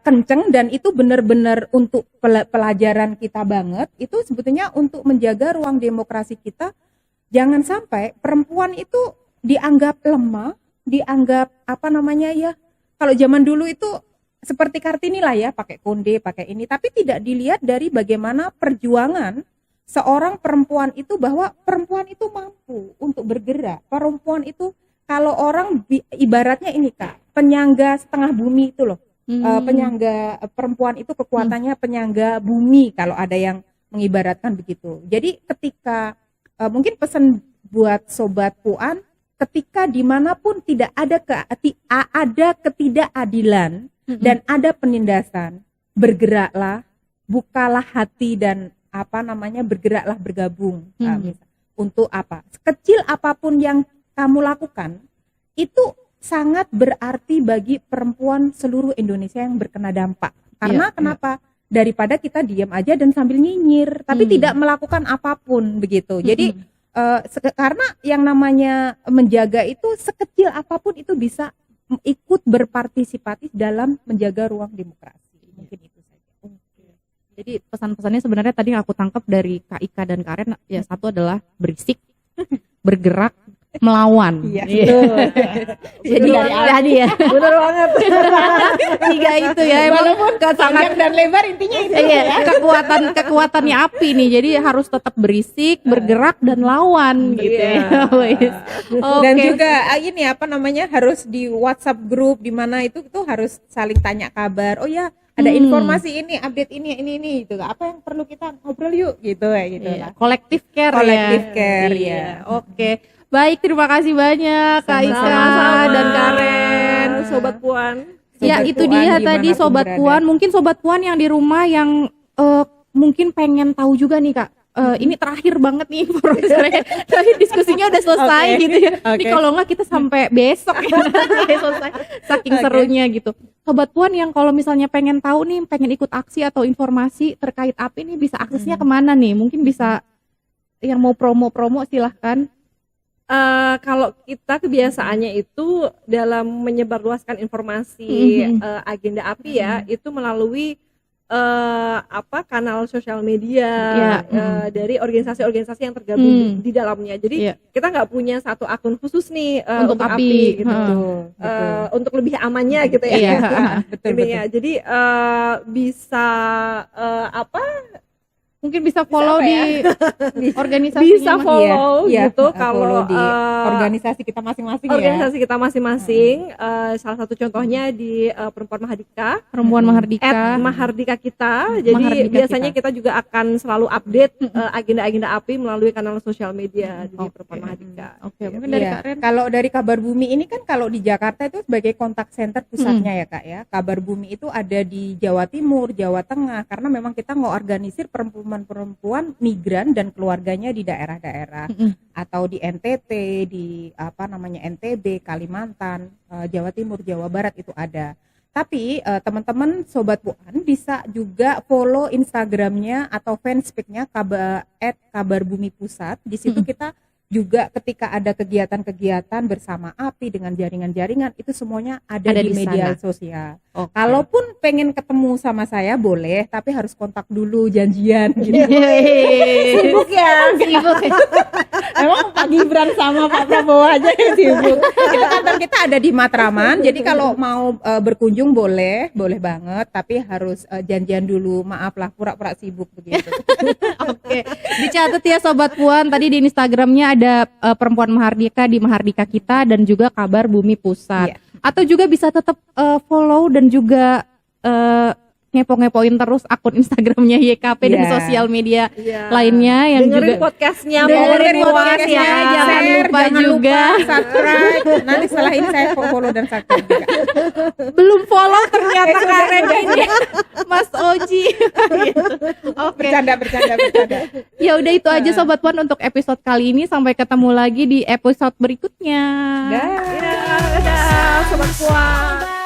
kenceng dan itu benar-benar untuk pelajaran kita banget. Itu sebetulnya untuk menjaga ruang demokrasi kita. Jangan sampai perempuan itu dianggap lemah, dianggap kalau zaman dulu itu seperti Kartini lah ya, pakai konde, pakai ini, tapi tidak dilihat dari bagaimana perjuangan seorang perempuan itu, bahwa perempuan itu mampu untuk bergerak. Perempuan itu kalau orang ibaratnya ini Kak, penyangga setengah bumi itu loh. Penyangga perempuan itu kekuatannya penyangga bumi kalau ada yang mengibaratkan begitu. Jadi ketika mungkin pesan buat Sobat Puan, ketika dimanapun tidak ada ketidakadilan dan ada penindasan, bergeraklah, bukalah hati dan bergeraklah bergabung. Untuk apa? Sekecil apapun yang kamu lakukan, itu sangat berarti bagi perempuan seluruh Indonesia yang berkena dampak. Karena kenapa? Daripada kita diam aja dan sambil nyinyir, tapi tidak melakukan apapun begitu. Jadi karena yang namanya menjaga itu sekecil apapun itu bisa ikut berpartisipatif dalam menjaga ruang demokrasi. Mungkin itu saja. Jadi pesan-pesannya sebenarnya tadi yang aku tangkap dari Kak Ika dan Karen ya, satu adalah berisik, bergerak, melawan. Iya. Jadi tadi ya. Bener banget. Tiga itu ya emang Panjang dan lebar intinya itu. iya, kekuatannya api nih. Jadi harus tetap berisik, bergerak dan lawan gitu ya. Wes. Dan Oke. juga ini apa namanya harus di WhatsApp grup di mana itu tuh harus saling tanya kabar. Oh ya, ada informasi ini, update ini gitu. Apa yang perlu kita ngobrol yuk gitu ya gitu Iya, lah. kolektif care Kolektif ya. care Iya, ya. Oke. Baik, terima kasih banyak Kak Ika Sama-sama dan Karen. Sobat Puan. Ya Sobat itu Puan dia dimanapun tadi Sobat berada. Puan. Mungkin Sobat Puan yang di rumah yang mungkin pengen tahu juga nih Kak. Ini terakhir banget nih informasinya. Tapi diskusinya udah selesai Oke. gitu ya. Ini Oke. kalau nggak kita sampai besok ya selesai. Saking Oke. serunya gitu. Sobat Puan yang kalau misalnya pengen tahu nih, pengen ikut aksi atau informasi terkait API nih bisa aksesnya kemana nih? Mungkin bisa yang mau promo-promo silahkan. Kalau kita kebiasaannya itu dalam menyebarluaskan informasi agenda API ya, itu melalui kanal sosial media dari organisasi-organisasi yang tergabung di dalamnya. Jadi kita nggak punya satu akun khusus nih untuk API gitu. Untuk lebih amannya gitu ya. Iya. Betul. Ya. Jadi bisa Mungkin bisa follow Bisa di organisasinya. bisa follow Iya, gitu follow kalau di organisasi kita masing-masing ya. organisasi kita masing-masing. Salah satu contohnya di Perempuan Mahardika. Perempuan Mahardika. Mahardika kita. Jadi Mahardika biasanya kita juga akan selalu update agenda-agenda API melalui kanal sosial media di Perempuan Mahardika. Oke, mungkin dari Iya. Kak Ren. Kalau dari Kabar Bumi ini kan kalau di Jakarta itu sebagai kontak center pusatnya ya Kak ya. Kabar Bumi itu ada di Jawa Timur, Jawa Tengah karena memang kita ngorganisir perempuan migran dan keluarganya di daerah-daerah atau di NTT, di NTB, Kalimantan, Jawa Timur, Jawa Barat itu ada. Tapi teman-teman Sobat Puan bisa juga follow Instagramnya atau fanspage-nya Kabar Bumi Pusat. Di situ kita juga ketika ada kegiatan-kegiatan bersama API dengan jaringan-jaringan itu semuanya ada di di media sana. sosial. Oke. Kalaupun pengen ketemu sama saya boleh, tapi harus kontak dulu janjian gitu. Sibuk ya. Sibuk. Emang Pak Gibran sama Pak Prabowo aja yang sibuk. Itu kantor kita ada di Matraman. Jadi kalau mau berkunjung boleh banget, tapi harus janjian dulu. Maaf lah pura-pura sibuk begitu. Oke. Dicatat ya Sobat Puan, tadi di Instagramnya ada Perempuan Mahardika di Mahardika kita dan juga Kabar Bumi Pusat. Iya. Atau juga bisa tetap follow dan juga ngepo-ngepoin terus akun Instagramnya YKP dan Iya. sosial media Iya. lainnya yang dengerin juga podcastnya, dengerin Power Puan podcastnya, ya. jangan lupa juga. subscribe. Nanti setelah ini saya follow dan subscribe juga. belum follow ternyata Karen ini Mas Oji. Oke. Bercanda. Ya udah itu aja Sobat Puan untuk episode kali ini, sampai ketemu lagi di episode berikutnya. Dah. Dadah, Sobat Puan.